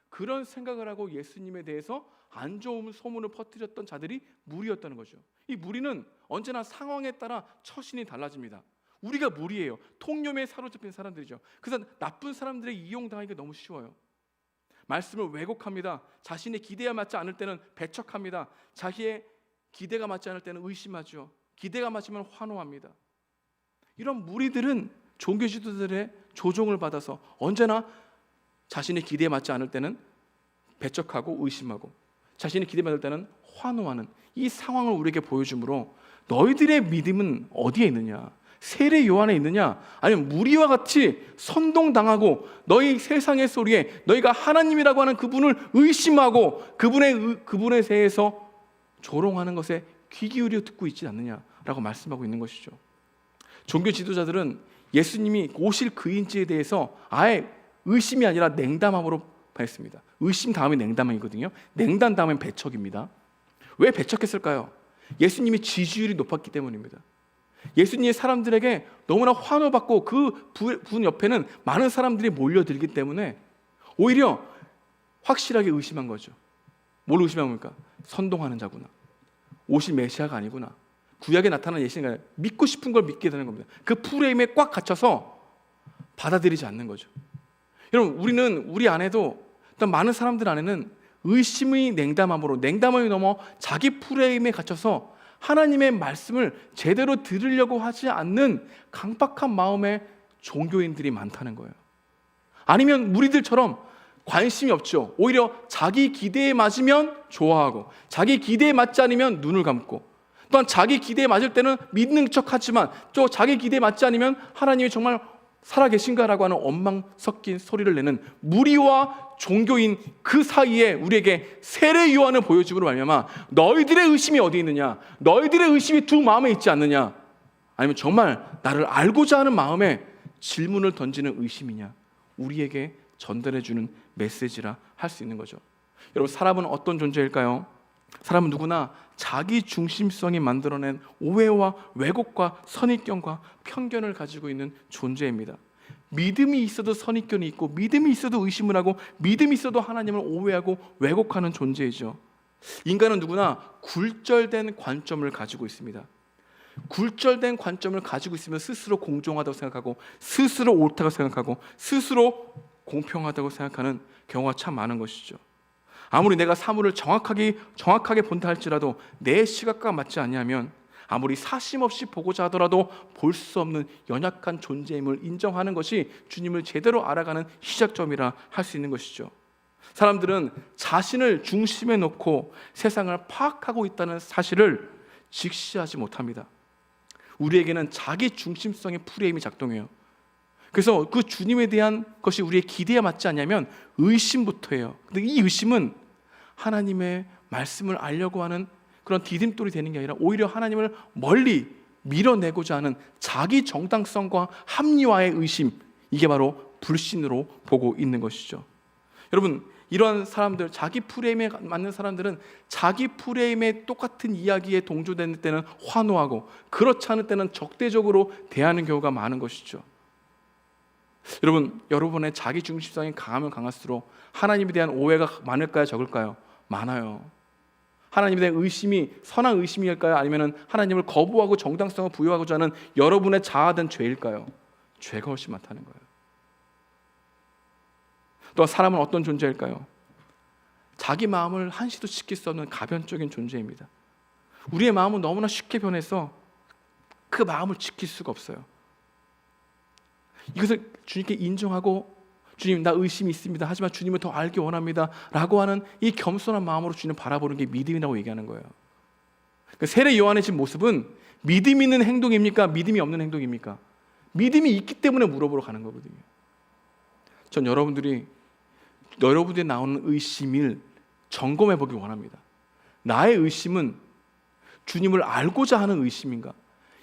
그런 생각을 하고 예수님에 대해서 안 좋은 소문을 퍼뜨렸던 자들이 무리였다는 거죠. 이 무리는 언제나 상황에 따라 처신이 달라집니다. 우리가 무리예요. 통념에 사로잡힌 사람들이죠. 그래서 나쁜 사람들에게 이용당하기가 너무 쉬워요. 말씀을 왜곡합니다. 자신의 기대에 맞지 않을 때는 배척합니다. 자기의 기대가 맞지 않을 때는 의심하죠. 기대가 맞으면 환호합니다. 이런 무리들은 종교 지도자들의 조종을 받아서 언제나 자신의 기대에 맞지 않을 때는 배척하고 의심하고, 자신의 기대에 맞을 때는 환호하는 이 상황을 우리에게 보여주므로 너희들의 믿음은 어디에 있느냐? 세례 요한에 있느냐? 아니면 무리와 같이 선동당하고 너희 세상의 소리에 너희가 하나님이라고 하는 그분을 의심하고 그분에 대해서 조롱하는 것에 귀 기울여 듣고 있지 않느냐라고 말씀하고 있는 것이죠. 종교 지도자들은 예수님이 오실 그인지에 대해서 아예 의심이 아니라 냉담함으로 했습니다. 의심 다음에 냉담이거든요. 냉담 다음엔 배척입니다. 왜 배척했을까요? 예수님이 지지율이 높았기 때문입니다. 예수님이 사람들에게 너무나 환호받고 그 분 옆에는 많은 사람들이 몰려들기 때문에 오히려 확실하게 의심한 거죠. 뭘 의심한 겁니까? 선동하는 자구나. 오실 메시아가 아니구나. 구약에 나타난 예수가 믿고 싶은 걸 믿게 되는 겁니다. 그 프레임에 꽉 갇혀서 받아들이지 않는 거죠. 여러분, 우리 안에도 어떤 많은 사람들 안에는 의심의 냉담함이 넘어 자기 프레임에 갇혀서 하나님의 말씀을 제대로 들으려고 하지 않는 강박한 마음의 종교인들이 많다는 거예요. 아니면 무리들처럼 관심이 없죠. 오히려 자기 기대에 맞으면 좋아하고, 자기 기대에 맞지 않으면 눈을 감고, 또한 자기 기대에 맞을 때는 믿는 척하지만 또 자기 기대에 맞지 않으면 하나님이 정말 살아계신가라고 하는 원망 섞인 소리를 내는 무리와 종교인 그 사이에 우리에게 세례 요한을 보여줌으로 말미암아 너희들의 의심이 어디 있느냐? 너희들의 의심이 두 마음에 있지 않느냐? 아니면 정말 나를 알고자 하는 마음에 질문을 던지는 의심이냐? 우리에게 전달해주는 메시지라 할 수 있는 거죠. 여러분, 사람은 어떤 존재일까요? 사람은 누구나 자기 중심성이 만들어낸 오해와 왜곡과 선입견과 편견을 가지고 있는 존재입니다. 믿음이 있어도 선입견이 있고, 믿음이 있어도 의심을 하고, 믿음이 있어도 하나님을 오해하고 왜곡하는 존재이죠. 인간은 누구나 굴절된 관점을 가지고 있습니다. 굴절된 관점을 가지고 있으면 스스로 공정하다고 생각하고, 스스로 옳다고 생각하고, 스스로 공평하다고 생각하는 경우가 참 많은 것이죠. 아무리 내가 사물을 정확하게 본다 할지라도 내 시각과 맞지 않냐면, 아무리 사심 없이 보고자 하더라도 볼 수 없는 연약한 존재임을 인정하는 것이 주님을 제대로 알아가는 시작점이라 할 수 있는 것이죠. 사람들은 자신을 중심에 놓고 세상을 파악하고 있다는 사실을 직시하지 못합니다. 우리에게는 자기 중심성의 프레임이 작동해요. 그래서 그 주님에 대한 것이 우리의 기대에 맞지 않냐면 의심부터예요. 근데 이 의심은 하나님의 말씀을 알려고 하는 그런 디딤돌이 되는 게 아니라 오히려 하나님을 멀리 밀어내고자 하는 자기 정당성과 합리화의 의심, 이게 바로 불신으로 보고 있는 것이죠. 여러분, 이러한 사람들, 자기 프레임에 맞는 사람들은 자기 프레임에 똑같은 이야기에 동조되는 때는 환호하고, 그렇지 않을 때는 적대적으로 대하는 경우가 많은 것이죠. 여러분의 자기 중심성이 강하면 강할수록 하나님에 대한 오해가 많을까요, 적을까요? 많아요. 하나님에 대한 의심이 선한 의심일까요? 아니면 하나님을 거부하고 정당성을 부여하고자 하는 여러분의 자아된 죄일까요? 죄가 훨씬 많다는 거예요. 또 사람은 어떤 존재일까요? 자기 마음을 한시도 지킬 수 없는 가변적인 존재입니다. 우리의 마음은 너무나 쉽게 변해서 그 마음을 지킬 수가 없어요. 이것을 주님께 인정하고, 주님, 나 의심이 있습니다, 하지만 주님을 더 알기 원합니다 라고 하는 이 겸손한 마음으로 주님을 바라보는 게 믿음이라고 얘기하는 거예요. 그러니까 세례 요한의 지금 모습은 믿음이 있는 행동입니까? 믿음이 없는 행동입니까? 믿음이 있기 때문에 물어보러 가는 거거든요. 전 여러분들이 나오는 의심을 점검해 보길 원합니다. 나의 의심은 주님을 알고자 하는 의심인가?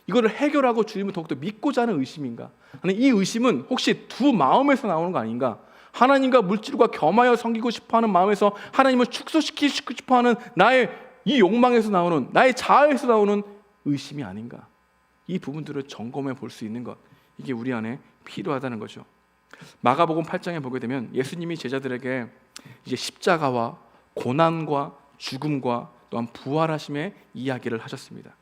이거를 해결하고 주님을 더욱더 믿고자 하는 의심인가? 아니, 이 의심은 혹시 두 마음에서 나오는 거 아닌가? 하나님과 물질과 겸하여 섬기고 싶어하는 마음에서 하나님을 축소시키고 싶어하는 나의 이 욕망에서 나오는, 나의 자아에서 나오는 의심이 아닌가? 이 부분들을 점검해 볼 수 있는 것, 이게 우리 안에 필요하다는 거죠. 마가복음 8장에 보게 되면 예수님이 제자들에게 이제 십자가와 고난과 죽음과 또한 부활하심의 이야기를 하셨습니다.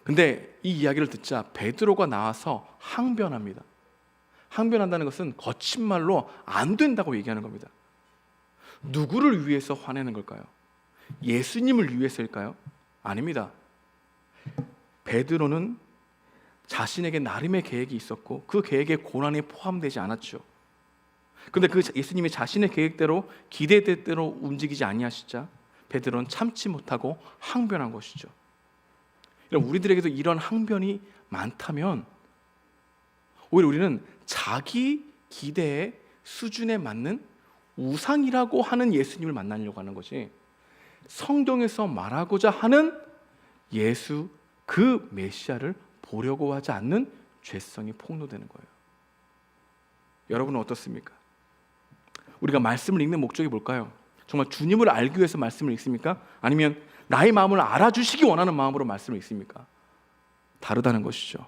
근데 이 이야기를 듣자 베드로가 나와서 항변합니다. 항변한다는 것은 거친 말로 안 된다고 얘기하는 겁니다. 누구를 위해서 화내는 걸까요? 예수님을 위해서일까요? 아닙니다. 베드로는 자신에게 나름의 계획이 있었고 그 계획에 고난이 포함되지 않았죠. 그런데 그 예수님이 자신의 계획대로 기대대로 움직이지 아니하시자 베드로는 참지 못하고 항변한 것이죠. 우리들에게도 이런 항변이 많다면 오히려 우리는 자기 기대의 수준에 맞는 우상이라고 하는 예수님을 만나려고 하는 것이 성경에서 말하고자 하는 예수 그 메시아를 보려고 하지 않는 죄성이 폭로되는 거예요. 여러분은 어떻습니까? 우리가 말씀을 읽는 목적이 뭘까요? 정말 주님을 알기 위해서 말씀을 읽습니까? 아니면 나의 마음을 알아주시기 원하는 마음으로 말씀을 읽습니까? 다르다는 것이죠.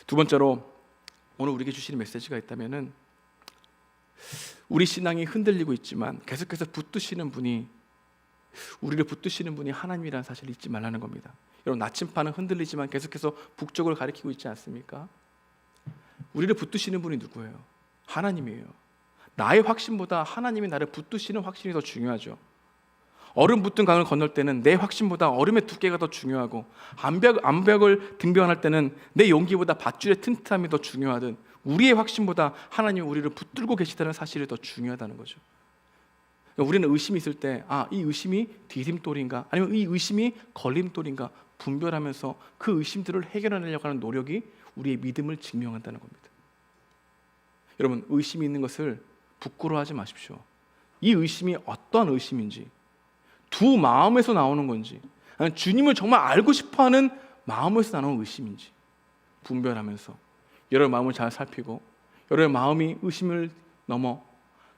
두 번째로 오늘 우리에게 주시는 메시지가 있다면은 우리 신앙이 흔들리고 있지만 계속해서 붙드시는 분이, 우리를 붙드시는 분이 하나님이라는 사실을 잊지 말라는 겁니다. 여러분, 나침반은 흔들리지만 계속해서 북쪽을 가리키고 있지 않습니까? 우리를 붙드시는 분이 누구예요? 하나님이에요. 나의 확신보다 하나님이 나를 붙드시는 확신이 더 중요하죠. 얼음 붙은 강을 건널 때는 내 확신보다 얼음의 두께가 더 중요하고, 암벽을 등병할 때는 내 용기보다 밧줄의 튼튼함이 더 중요하든 우리의 확신보다 하나님이 우리를 붙들고 계시다는 사실이 더 중요하다는 거죠. 우리는 의심이 있을 때 이 의심이 디딤돌인가 아니면 이 의심이 걸림돌인가 분별하면서 그 의심들을 해결하려고 하는 노력이 우리의 믿음을 증명한다는 겁니다. 여러분, 의심이 있는 것을 부끄러워하지 마십시오. 이 의심이 어떠한 의심인지, 두 마음에서 나오는 건지, 아니면 주님을 정말 알고 싶어하는 마음에서 나오는 의심인지 분별하면서 여러분의 마음을 잘 살피고 여러분의 마음이 의심을 넘어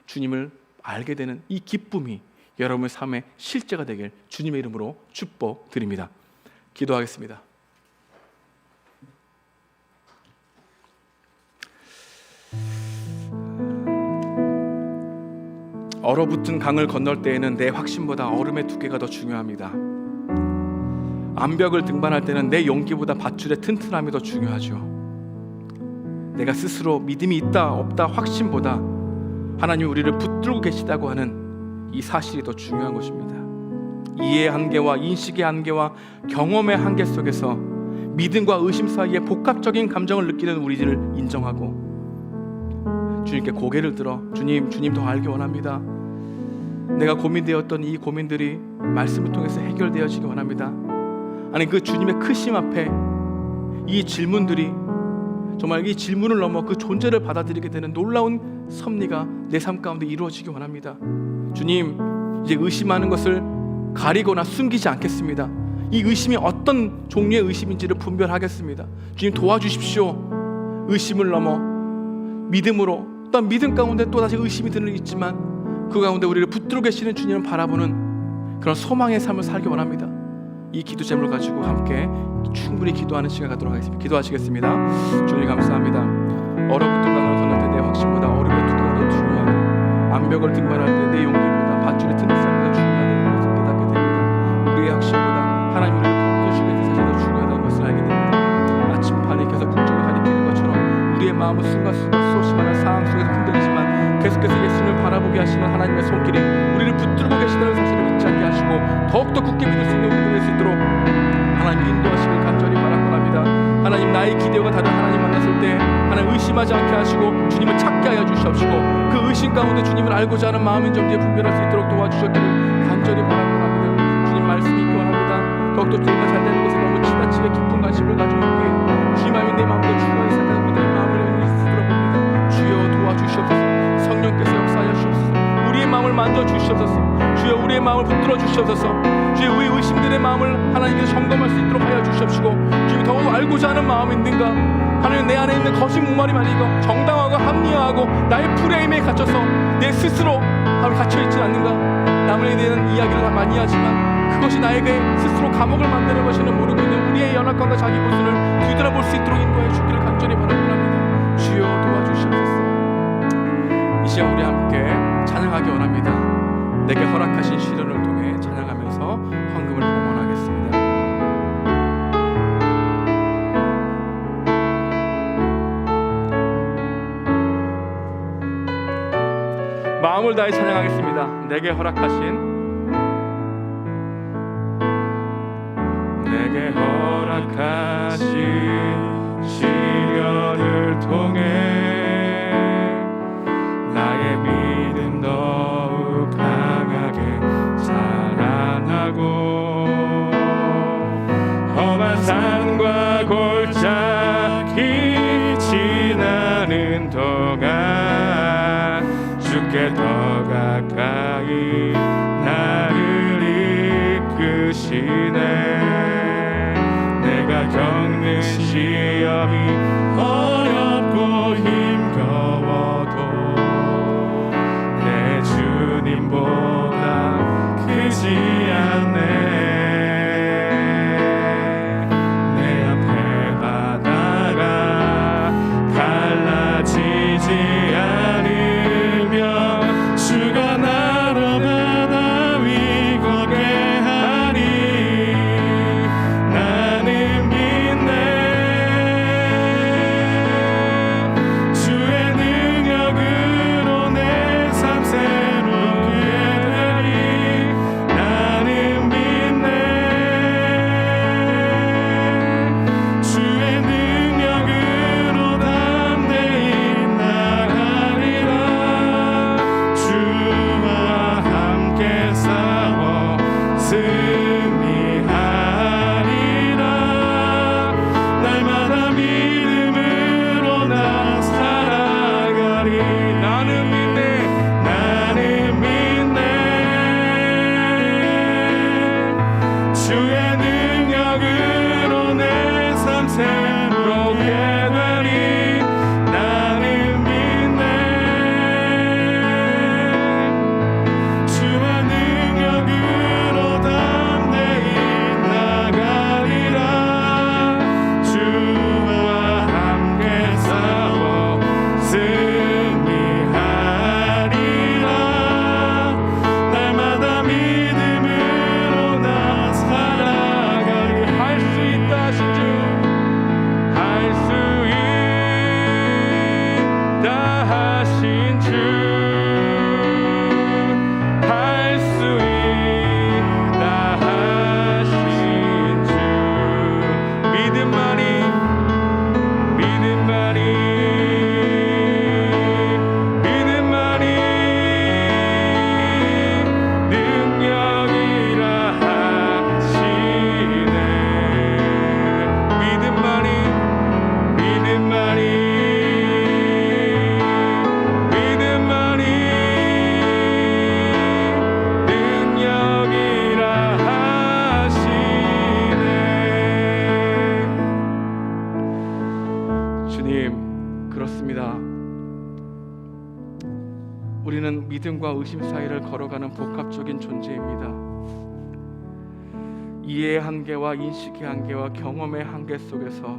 주님을 알게 되는 이 기쁨이 여러분의 삶의 실제가 되길 주님의 이름으로 축복드립니다. 기도하겠습니다. 얼어붙은 강을 건널 때에는 내 확신보다 얼음의 두께가 더 중요합니다. 암벽을 등반할 때는 내 용기보다 밧줄의 튼튼함이 더 중요하죠. 내가 스스로 믿음이 있다 없다 확신보다 하나님이 우리를 붙들고 계시다고 하는 이 사실이 더 중요한 것입니다. 이해의 한계와 인식의 한계와 경험의 한계 속에서 믿음과 의심 사이에 복합적인 감정을 느끼는 우리들을 인정하고 주님께 고개를 들어 주님 더 알기 원합니다. 내가 고민되었던 이 고민들이 말씀을 통해서 해결되어지기 원합니다. 아니, 그 주님의 크심 앞에 이 질문들이 정말 이 질문을 넘어 그 존재를 받아들이게 되는 놀라운 섭리가 내 삶 가운데 이루어지기 원합니다. 주님, 이제 의심하는 것을 가리거나 숨기지 않겠습니다. 이 의심이 어떤 종류의 의심인지를 분별하겠습니다. 주님, 도와주십시오. 의심을 넘어 믿음으로, 또한 믿음 가운데 또다시 의심이 드는 일이 있지만 그 가운데 우리를 붙들고 계시는 주님을 바라보는 그런 소망의 삶을 살기 원합니다. 이 기도 제목을 가지고 함께 충분히 기도하는 시간 갖도록 하겠습니다. 기도하시겠습니다. 주님, 감사합니다. 얼어붙은 강을 건널 때 내 확신보다 얼음의 두께가 더 중요하고, 암벽을 등반할 때 내 용기보다 밧줄의 튼튼함이 더 중요하다는 것을 깨닫게 됩니다. 우리의 확신보다 하나님 우리를 붙드시기 위해서 사실 더 중요하다는 것을 알게 됩니다. 나침반이 계속 북쪽을 가리키는 것처럼 우리의 마음은 순간순간 수없이 많은 상황 속에서 흔들리지만 계속해서 예수님을 바라보게 하시는 하나님의 손길이 우리를 붙들고 계시다는 사실을 믿지 않게 하시고 더욱더 굳게 믿을 수 있는 우리가 될 수 있도록 하나님 인도하시길 간절히 바라곤 합니다. 하나님, 나의 기대와 다른 하나님 만났을 때 하나님 의심하지 않게 하시고 주님을 찾게 하여 주시옵시고 그 의심 가운데 주님을 알고자 하는 마음인 정도에 분별할 수 있도록 도와주셨기를 간절히 바라곤 합니다. 주님 말씀이 있기 원합니다. 더욱더 기회가 잘 되는 것을 너무 지나치게 깊은 관심을 가지고 있기에 주님 하나님 내 마음도 중요하게 생각하는 우리의 마음을 들어봅니다. 주여 도와주시옵소서. 성령께서 역사하여 주옵소서. 우리의 마음을 만져 주시옵소서. 주여, 우리 우리의 마음을 붙들어 주시옵소서. 주의 우리 의심들의 마음을 하나님께서 점검할 수 있도록 하여 주시옵시고, 주님 더욱 알고자 하는 마음이 있는가, 하나님 내 안에 있는 거짓 목마름이 아닌가, 정당하고 합리화하고 나의 프레임에 갇혀서 내 스스로 갇혀있지 않는가. 남에 대한 이야기를 많이 하지만 그것이 나에게 스스로 감옥을 만드는 것이는 모르고 있는 우리의 연약함과 자기 모순을 뒤돌아볼 수 있도록 인도해 주기를 간절히 바라옵니다. 주여 도와주시옵소서. 이 시간 우리 함께 찬양하기 원합니다. 내게 허락하신 시련을 통해 찬양하면서 헌금을 봉헌하겠습니다. 마음을 다해 찬양하겠습니다. 내게 허락하신 시련을 통해 나의 믿음 더욱 강하게 자라나고, 험한 산과 골짜기 지나는 동안 주께 더 가까이 나를 이끄시네. 내가 겪는 시험이 어렵고 힘겨워도 내 주님보다 크지 않네. 내 앞에 바다가 갈라지지 않으며 주가 나로 바다 위 걷게 하니 나는 믿네. 주의 능력으로 내 삶 새롭게 되리. 나는 믿네. 주의 능력으로 담대히 나가리라. 주와 함께 싸워 승리하리라. 날마다 믿음으로 나 살아가리. 나는 믿네. 나는 믿네. 주의 능력으로 내 삶 새롭게 되리. 나는 믿네. 주와 능력으로 담대히 나가리라. 주와 함께 싸워 승리하리라. 날마다 믿음으로 나 살아가리. 할 수 있다 하신 주, 할 수 있다 하신 주, 할 수 있다 하신 주. 믿음만이 믿음만이 믿음만이 능력이라 하시네. 믿음만이 믿음만이 믿음만이 능력이라 하시네. 주님, 그렇습니다. 우리는 믿음과 의심 사이를 걸어가는 복합적인 존재입니다. 이해의 한계와 인식의 한계와 경험의 한계 속에서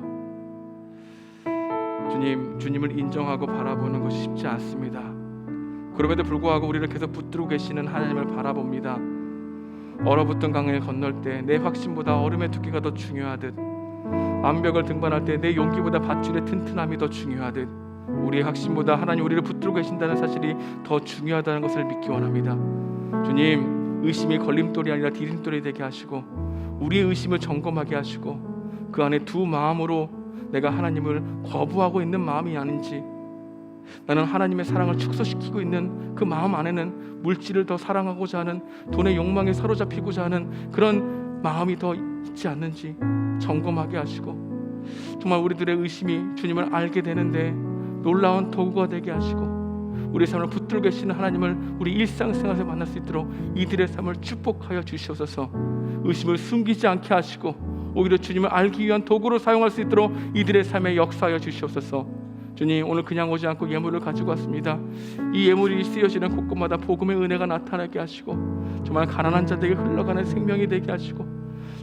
주님을 인정하고 바라보는 것이 쉽지 않습니다. 그럼에도 불구하고 우리를 계속 붙들고 계시는 하나님을 바라봅니다. 얼어붙은 강을 건널 때 내 확신보다 얼음의 두께가 더 중요하듯, 암벽을 등반할 때 내 용기보다 밧줄의 튼튼함이 더 중요하듯, 우리의 확신보다 하나님 우리를 붙들고 계신다는 사실이 더 중요하다는 것을 믿기 원합니다. 주님, 의심이 걸림돌이 아니라 디딤돌이 되게 하시고 우리의 의심을 점검하게 하시고 그 안에 두 마음으로 내가 하나님을 거부하고 있는 마음이 아닌지, 나는 하나님의 사랑을 축소시키고 있는 그 마음 안에는 물질을 더 사랑하고자 하는, 돈의 욕망에 사로잡히고자 하는 그런 마음이 더 있지 않는지 점검하게 하시고, 정말 우리들의 의심이 주님을 알게 되는데 놀라운 도구가 되게 하시고 우리의 삶을 붙들고 계시는 하나님을 우리 일상생활에서 만날 수 있도록 이들의 삶을 축복하여 주시옵소서. 의심을 숨기지 않게 하시고 오히려 주님을 알기 위한 도구로 사용할 수 있도록 이들의 삶에 역사하여 주시옵소서. 주님, 오늘 그냥 오지 않고 예물을 가지고 왔습니다. 이 예물이 쓰여지는 곳곳마다 복음의 은혜가 나타나게 하시고 정말 가난한 자들에게 흘러가는 생명이 되게 하시고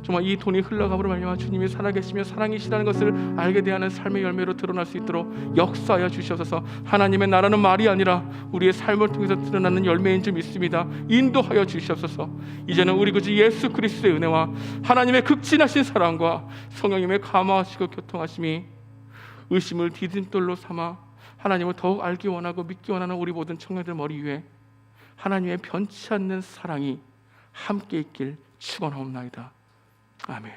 정말 이 돈이 흘러감으로 말미암아 주님이 살아계시며 사랑이시라는 것을 알게 대하는 삶의 열매로 드러날 수 있도록 역사하여 주시옵소서. 하나님의 나라는 말이 아니라 우리의 삶을 통해서 드러나는 열매인 줄 믿습니다. 인도하여 주시옵소서. 이제는 우리 구주 예수 그리스도의 은혜와 하나님의 극진하신 사랑과 성령님의 감화하시고 교통하심이 의심을 디딤돌로 삼아 하나님을 더욱 알기 원하고 믿기 원하는 우리 모든 청년들 머리 위에 하나님의 변치 않는 사랑이 함께 있길 축원하옵나이다. 아멘.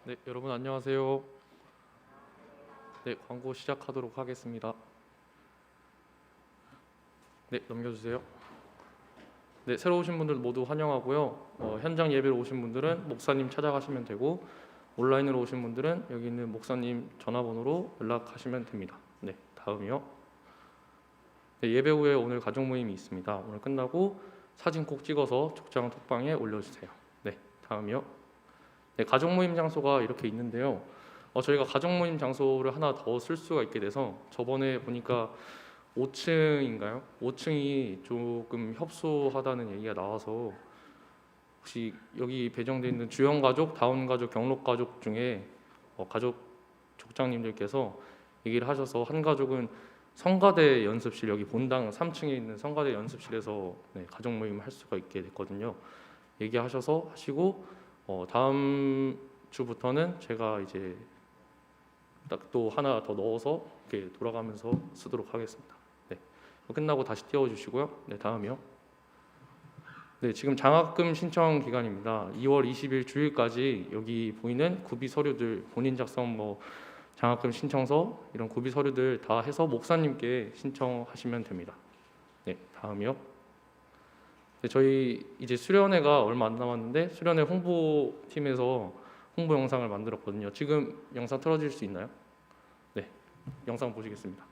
네, 여러분 안녕하세요. 네, 광고 시작하도록 하겠습니다. 네, 넘겨주세요. 네, 새로 오신 분들 모두 환영하고요. 현장 예배로 오신 분들은 목사님 찾아가시면 되고 온라인으로 오신 분들은 여기 있는 목사님 전화번호로 연락하시면 됩니다. 네, 다음이요. 네, 예배 후에 오늘 가족 모임이 있습니다. 오늘 끝나고 사진 꼭 찍어서 족장 톡방에 올려주세요. 네, 다음이요. 네, 가족 모임 장소가 이렇게 있는데요. 저희가 가족 모임 장소를 하나 더 쓸 수가 있게 돼서 저번에 보니까 5층인가요? 5층이 조금 협소하다는 얘기가 나와서 혹시 여기 배정되어 있는 주형 가족, 다운 가족, 경록 가족 중에 가족 족장님들께서 얘기를 하셔서 한 가족은 성가대 연습실, 여기 본당 3층에 있는 성가대 연습실에서 네, 가족 모임을 할 수가 있게 됐거든요. 얘기하셔서 하시고 다음 주부터는 제가 이제 딱 또 하나 더 넣어서 이렇게 돌아가면서 쓰도록 하겠습니다. 네, 끝나고 다시 띄워주시고요. 네, 다음이요. 네, 지금 장학금 신청 기간입니다. 2월 20일 주일까지 여기 보이는 구비 서류들, 본인 작성 장학금 신청서 이런 구비 서류들 다 해서 목사님께 신청하시면 됩니다. 네, 다음이요. 네, 저희 이제 수련회가 얼마 안 남았는데 수련회 홍보팀에서 홍보 영상을 만들었거든요. 지금 영상 틀어질 수 있나요? 네, 영상 보시겠습니다.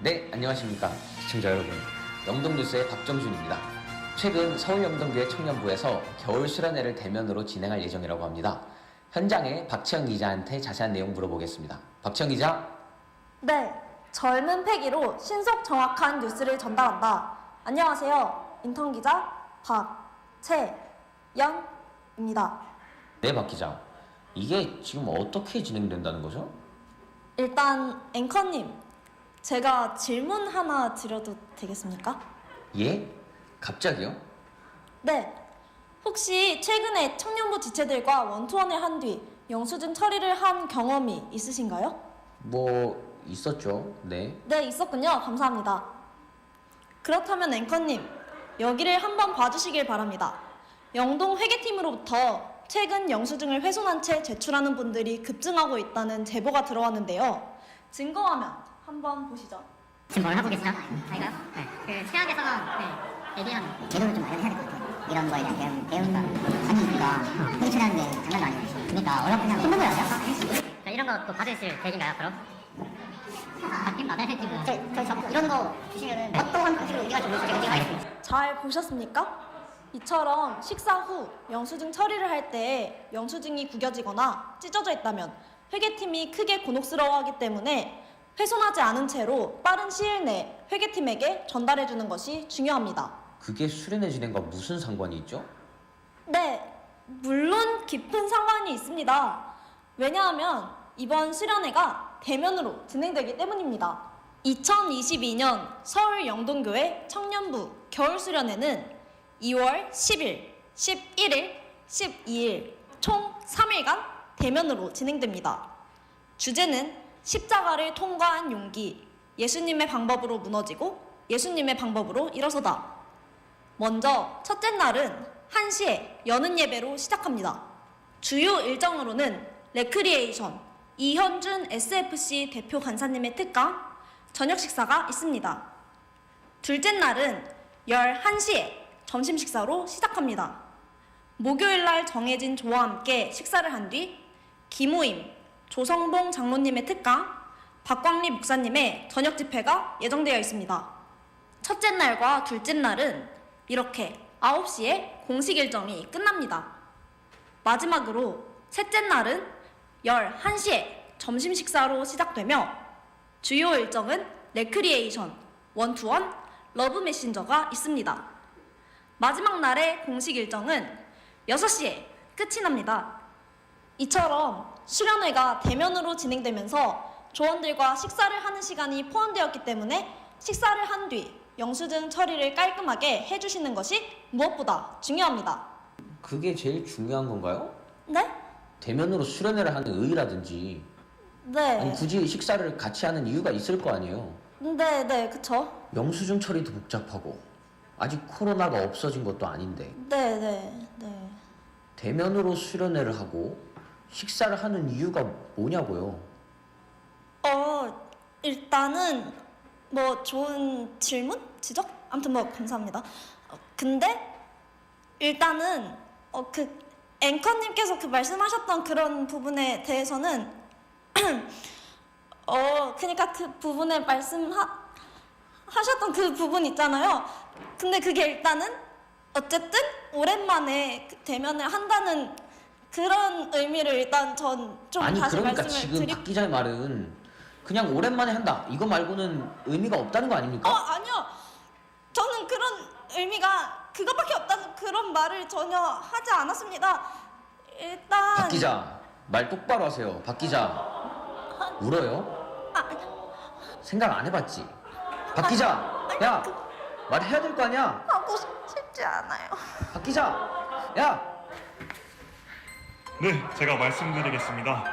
네, 안녕하십니까 시청자 여러분. 영동뉴스의 박정준입니다. 최근 서울 영동교회 청년부에서 겨울 수련회를 대면으로 진행할 예정이라고 합니다. 현장에 박지영 기자한테 자세한 내용 물어보겠습니다. 박지영 기자. 네, 젊은 패기로 신속 정확한 뉴스를 전달한다. 안녕하세요. 인턴 기자 박채연입니다. 네, 박 기자. 이게 지금 어떻게 진행된다는 거죠? 일단 앵커님, 제가 질문 하나 드려도 되겠습니까? 예? 갑자기요? 네, 혹시 최근에 청년부 지체들과 원투원을 한 뒤 영수증 처리를 한 경험이 있으신가요? 뭐 있었죠. 네. 네, 있었군요. 감사합니다. 그렇다면 앵커님, 여기를 한번 봐주시길 바랍니다. 영동 회계팀으로부터 최근 영수증을 훼손한 채 제출하는 분들이 급증하고 있다는 제보가 들어왔는데요. 증거화면 한번 보시죠. 지금 뭘 하고 계시죠? 저희가요? 네. 그 최악에서는 대비하는 제도를 좀 마련해야 될 것 같아요. 이런 거에 대한 대응과 아니니까 회계 처리하는 게 장난도 아니고 그러니까 어렵냐 힘든 거야. 이런 거 또 받으실 계획인가요, 앞으로? 받긴 받아야지 뭐. 저희 이런 거 주시면은 어떠한 방식으로 우리가 좀 하겠습니다. 잘 보셨습니까? 이처럼 식사 후 영수증 처리를 할 때 영수증이 구겨지거나 찢어져 있다면 회계팀이 크게 곤혹스러워하기 때문에 훼손하지 않은 채로 빠른 시일 내에 회계팀에게 전달해주는 것이 중요합니다. 그게 수련회 진행과 무슨 상관이 있죠? 네, 물론 깊은 상관이 있습니다. 왜냐하면 이번 수련회가 대면으로 진행되기 때문입니다. 2022년 서울 영동교회 청년부 겨울 수련회는 2월 10일, 11일, 12일 총 3일간 대면으로 진행됩니다. 주제는 십자가를 통과한 용기, 예수님의 방법으로 무너지고 예수님의 방법으로 일어서다. 먼저 첫째 날은 1시에 여는 예배로 시작합니다. 주요 일정으로는 레크리에이션, 이현준 SFC 대표 간사님의 특강, 저녁 식사가 있습니다. 둘째 날은 11시에 점심 식사로 시작합니다. 목요일 날 정해진 조와 함께 식사를 한 뒤 기모임, 조성봉 장로님의 특강, 박광리 목사님의 저녁 집회가 예정되어 있습니다. 첫째 날과 둘째 날은 이렇게 9시에 공식 일정이 끝납니다. 마지막으로 셋째 날은 11시에 점심 식사로 시작되며 주요 일정은 레크리에이션, 원투원, 러브 메신저가 있습니다. 마지막 날의 공식 일정은 6시에 끝이 납니다. 이처럼 수련회가 대면으로 진행되면서 조원들과 식사를 하는 시간이 포함되었기 때문에 식사를 한 뒤 영수증 처리를 깔끔하게 해주시는 것이 무엇보다 중요합니다. 그게 제일 중요한 건가요? 네? 대면으로 수련회를 하는 의의라든지 네. 아니 굳이 식사를 같이 하는 이유가 있을 거 아니에요. 네, 그쵸. 영수증 처리도 복잡하고 아직 코로나가 없어진 것도 아닌데 네. 대면으로 수련회를 하고 식사를 하는 이유가 뭐냐고요? 일단은 뭐 좋은 질문? 지적? 아무튼 뭐 감사합니다. 근데 일단은 그 앵커님께서 그 말씀하셨던 그런 부분에 대해서는 그러니까 그 부분에 하셨던 그 부분 있잖아요. 근데 그게 일단은 어쨌든 오랜만에 대면을 한다는 그런 의미를 일단 전 좀 아니 다시 그러니까 말씀을 지금 박 기자의 말은 그냥 오랜만에 한다 이거 말고는 의미가 없다는 거 아닙니까? 아니요. 저는 그런 의미가 그것밖에 없다는 그런 말을 전혀 하지 않았습니다. 일단 박 기자 말 똑바로 하세요. 박 기자 울어요? 생각 안 해봤지? 박 기자 야 말해야 될 거 아니야? 하고 싶지 않아요. 박 기자 야 네, 제가 말씀드리겠습니다.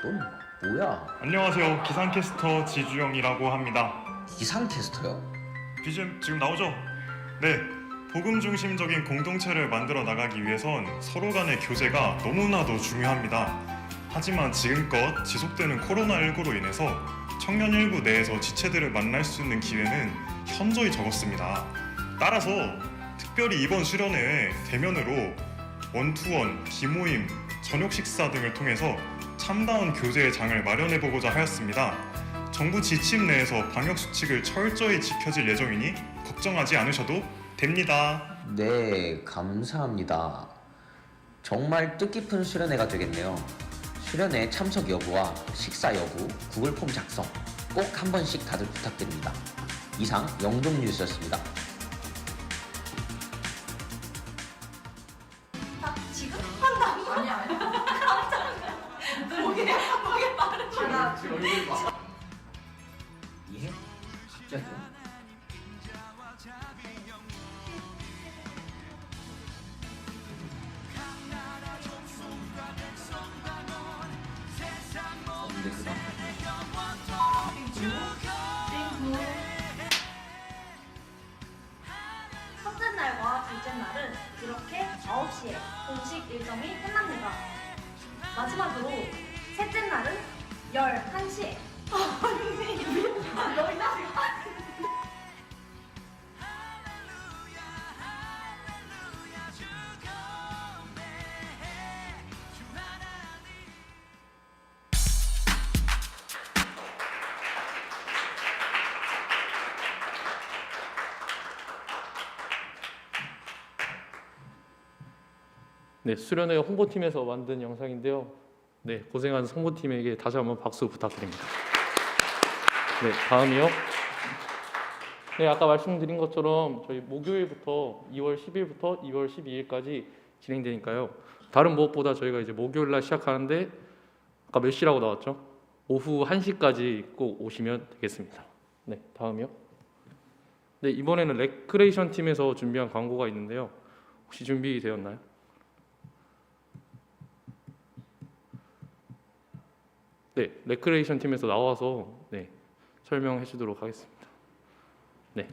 넌 뭐야? 안녕하세요. 기상캐스터 지주영이라고 합니다. 기상캐스터요? BGM 지금 나오죠? 네, 복음 중심적인 공동체를 만들어 나가기 위해선 서로 간의 교제가 너무나도 중요합니다. 하지만 지금껏 지속되는 코로나19로 인해서 청년 일부 내에서 지체들을 만날 수 있는 기회는 현저히 적었습니다. 따라서 특별히 이번 수련회에 대면으로 원투원, 기모임, 저녁 식사 등을 통해서 참다운 교제의 장을 마련해보고자 하였습니다. 정부 지침 내에서 방역수칙을 철저히 지켜질 예정이니 걱정하지 않으셔도 됩니다. 네, 감사합니다. 정말 뜻깊은 수련회가 되겠네요. 수련회 참석 여부와 식사 여부, 구글 폼 작성 꼭 한 번씩 다들 부탁드립니다. 이상 영동뉴스였습니다. 지금 한다고? 아니야. 목에 말을 주나. 이해? 갑자기요? 근데 그다음 첫째 날과 둘째 날은 이렇게 9시에 공식 일정이 끝납니다. 마지막으로 셋째 날은 11시에 네, 수련회 홍보팀에서 만든 영상인데요. 네, 고생한 홍보팀에게 다시 한번 박수 부탁드립니다. 네, 다음이요. 네, 아까 말씀드린 것처럼 저희 목요일부터 2월 10일부터 2월 12일까지 진행되니까요. 다른 무엇보다 저희가 이제 목요일 날 시작하는데 아까 몇 시라고 나왔죠? 오후 1시까지 꼭 오시면 되겠습니다. 네, 다음이요. 네, 이번에는 레크레이션 팀에서 준비한 광고가 있는데요. 혹시 준비되었나요? 네, 레크레이션 팀에서 나와서 설명해 주도록 하겠습니다. 네.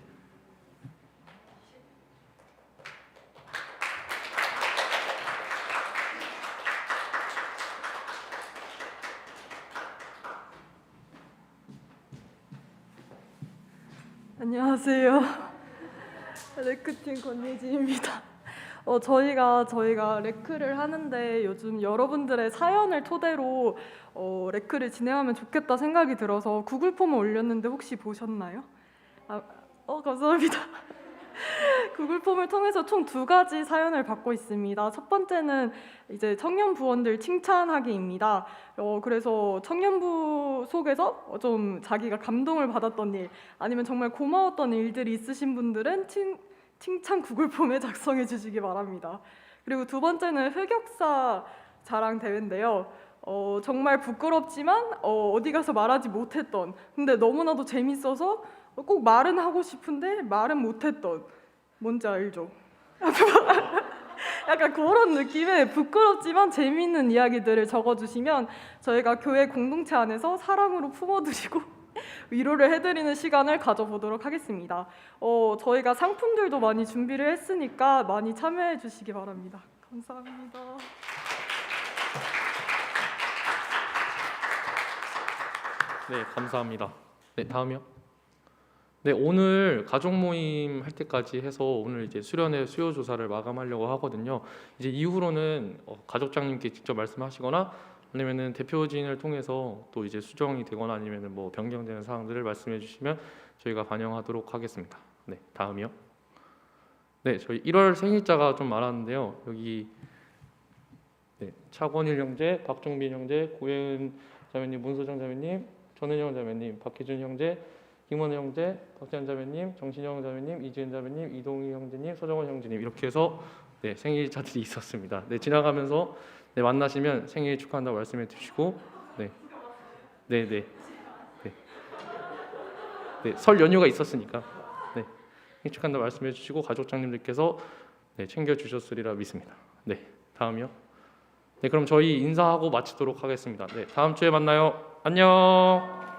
안녕하세요. 레크팀 권예진입니다. 저희가 레크를 하는데 요즘 여러분들의 사연을 토대로 레크를 진행하면 좋겠다 생각이 들어서 구글 폼을 올렸는데 혹시 보셨나요? 감사합니다. 구글 폼을 통해서 총 2가지 사연을 받고 있습니다. 첫 번째는 이제 청년부원들 칭찬하기입니다. 그래서 청년부 속에서 좀 자기가 감동을 받았던 일, 아니면 정말 고마웠던 일들이 있으신 분들은 칭찬 구글 폼에 작성해 주시기 바랍니다. 그리고 두 번째는 흑역사 자랑 대회인데요. 정말 부끄럽지만 어디 가서 말하지 못했던, 근데 너무나도 재밌어서 꼭 말은 하고 싶은데 말은 못했던, 뭔지 알죠? 약간 그런 느낌의 부끄럽지만 재미있는 이야기들을 적어주시면 저희가 교회 공동체 안에서 사랑으로 품어드리고 위로를 해드리는 시간을 가져보도록 하겠습니다. 저희가 상품들도 많이 준비를 했으니까 많이 참여해 주시기 바랍니다. 감사합니다. 네, 감사합니다. 네, 다음이요. 네, 오늘 가족 모임 할 때까지 해서 오늘 이제 수련회 수요 조사를 마감하려고 하거든요. 이제 이후로는 가족장님께 직접 말씀하시거나 아니면은 대표진을 통해서 또 이제 수정이 되거나 아니면은 뭐 변경되는 사항들을 말씀해 주시면 저희가 반영하도록 하겠습니다. 네, 다음이요. 네, 저희 1월 생일자가 좀 많았는데요. 여기 차권일 형제, 박종빈 형제, 고혜은 자매님, 문소정 자매님, 전은영 자매님, 박희준 형제, 김원 형제, 박재현 자매님, 정신영 자매님, 이지은 자매님, 이동희 형제님, 서정원 형제님 이렇게 해서 생일자들이 있었습니다. 지나가면서 만나시면 생일 축하한다고 말씀해 주시고 설 연휴가 있었으니까 생일 축하한다고 말씀해 주시고 가족장님들께서 챙겨 주셨으리라 믿습니다. 네, 다음이요. 그럼 저희 인사하고 마치도록 하겠습니다. 다음 주에 만나요. 안녕.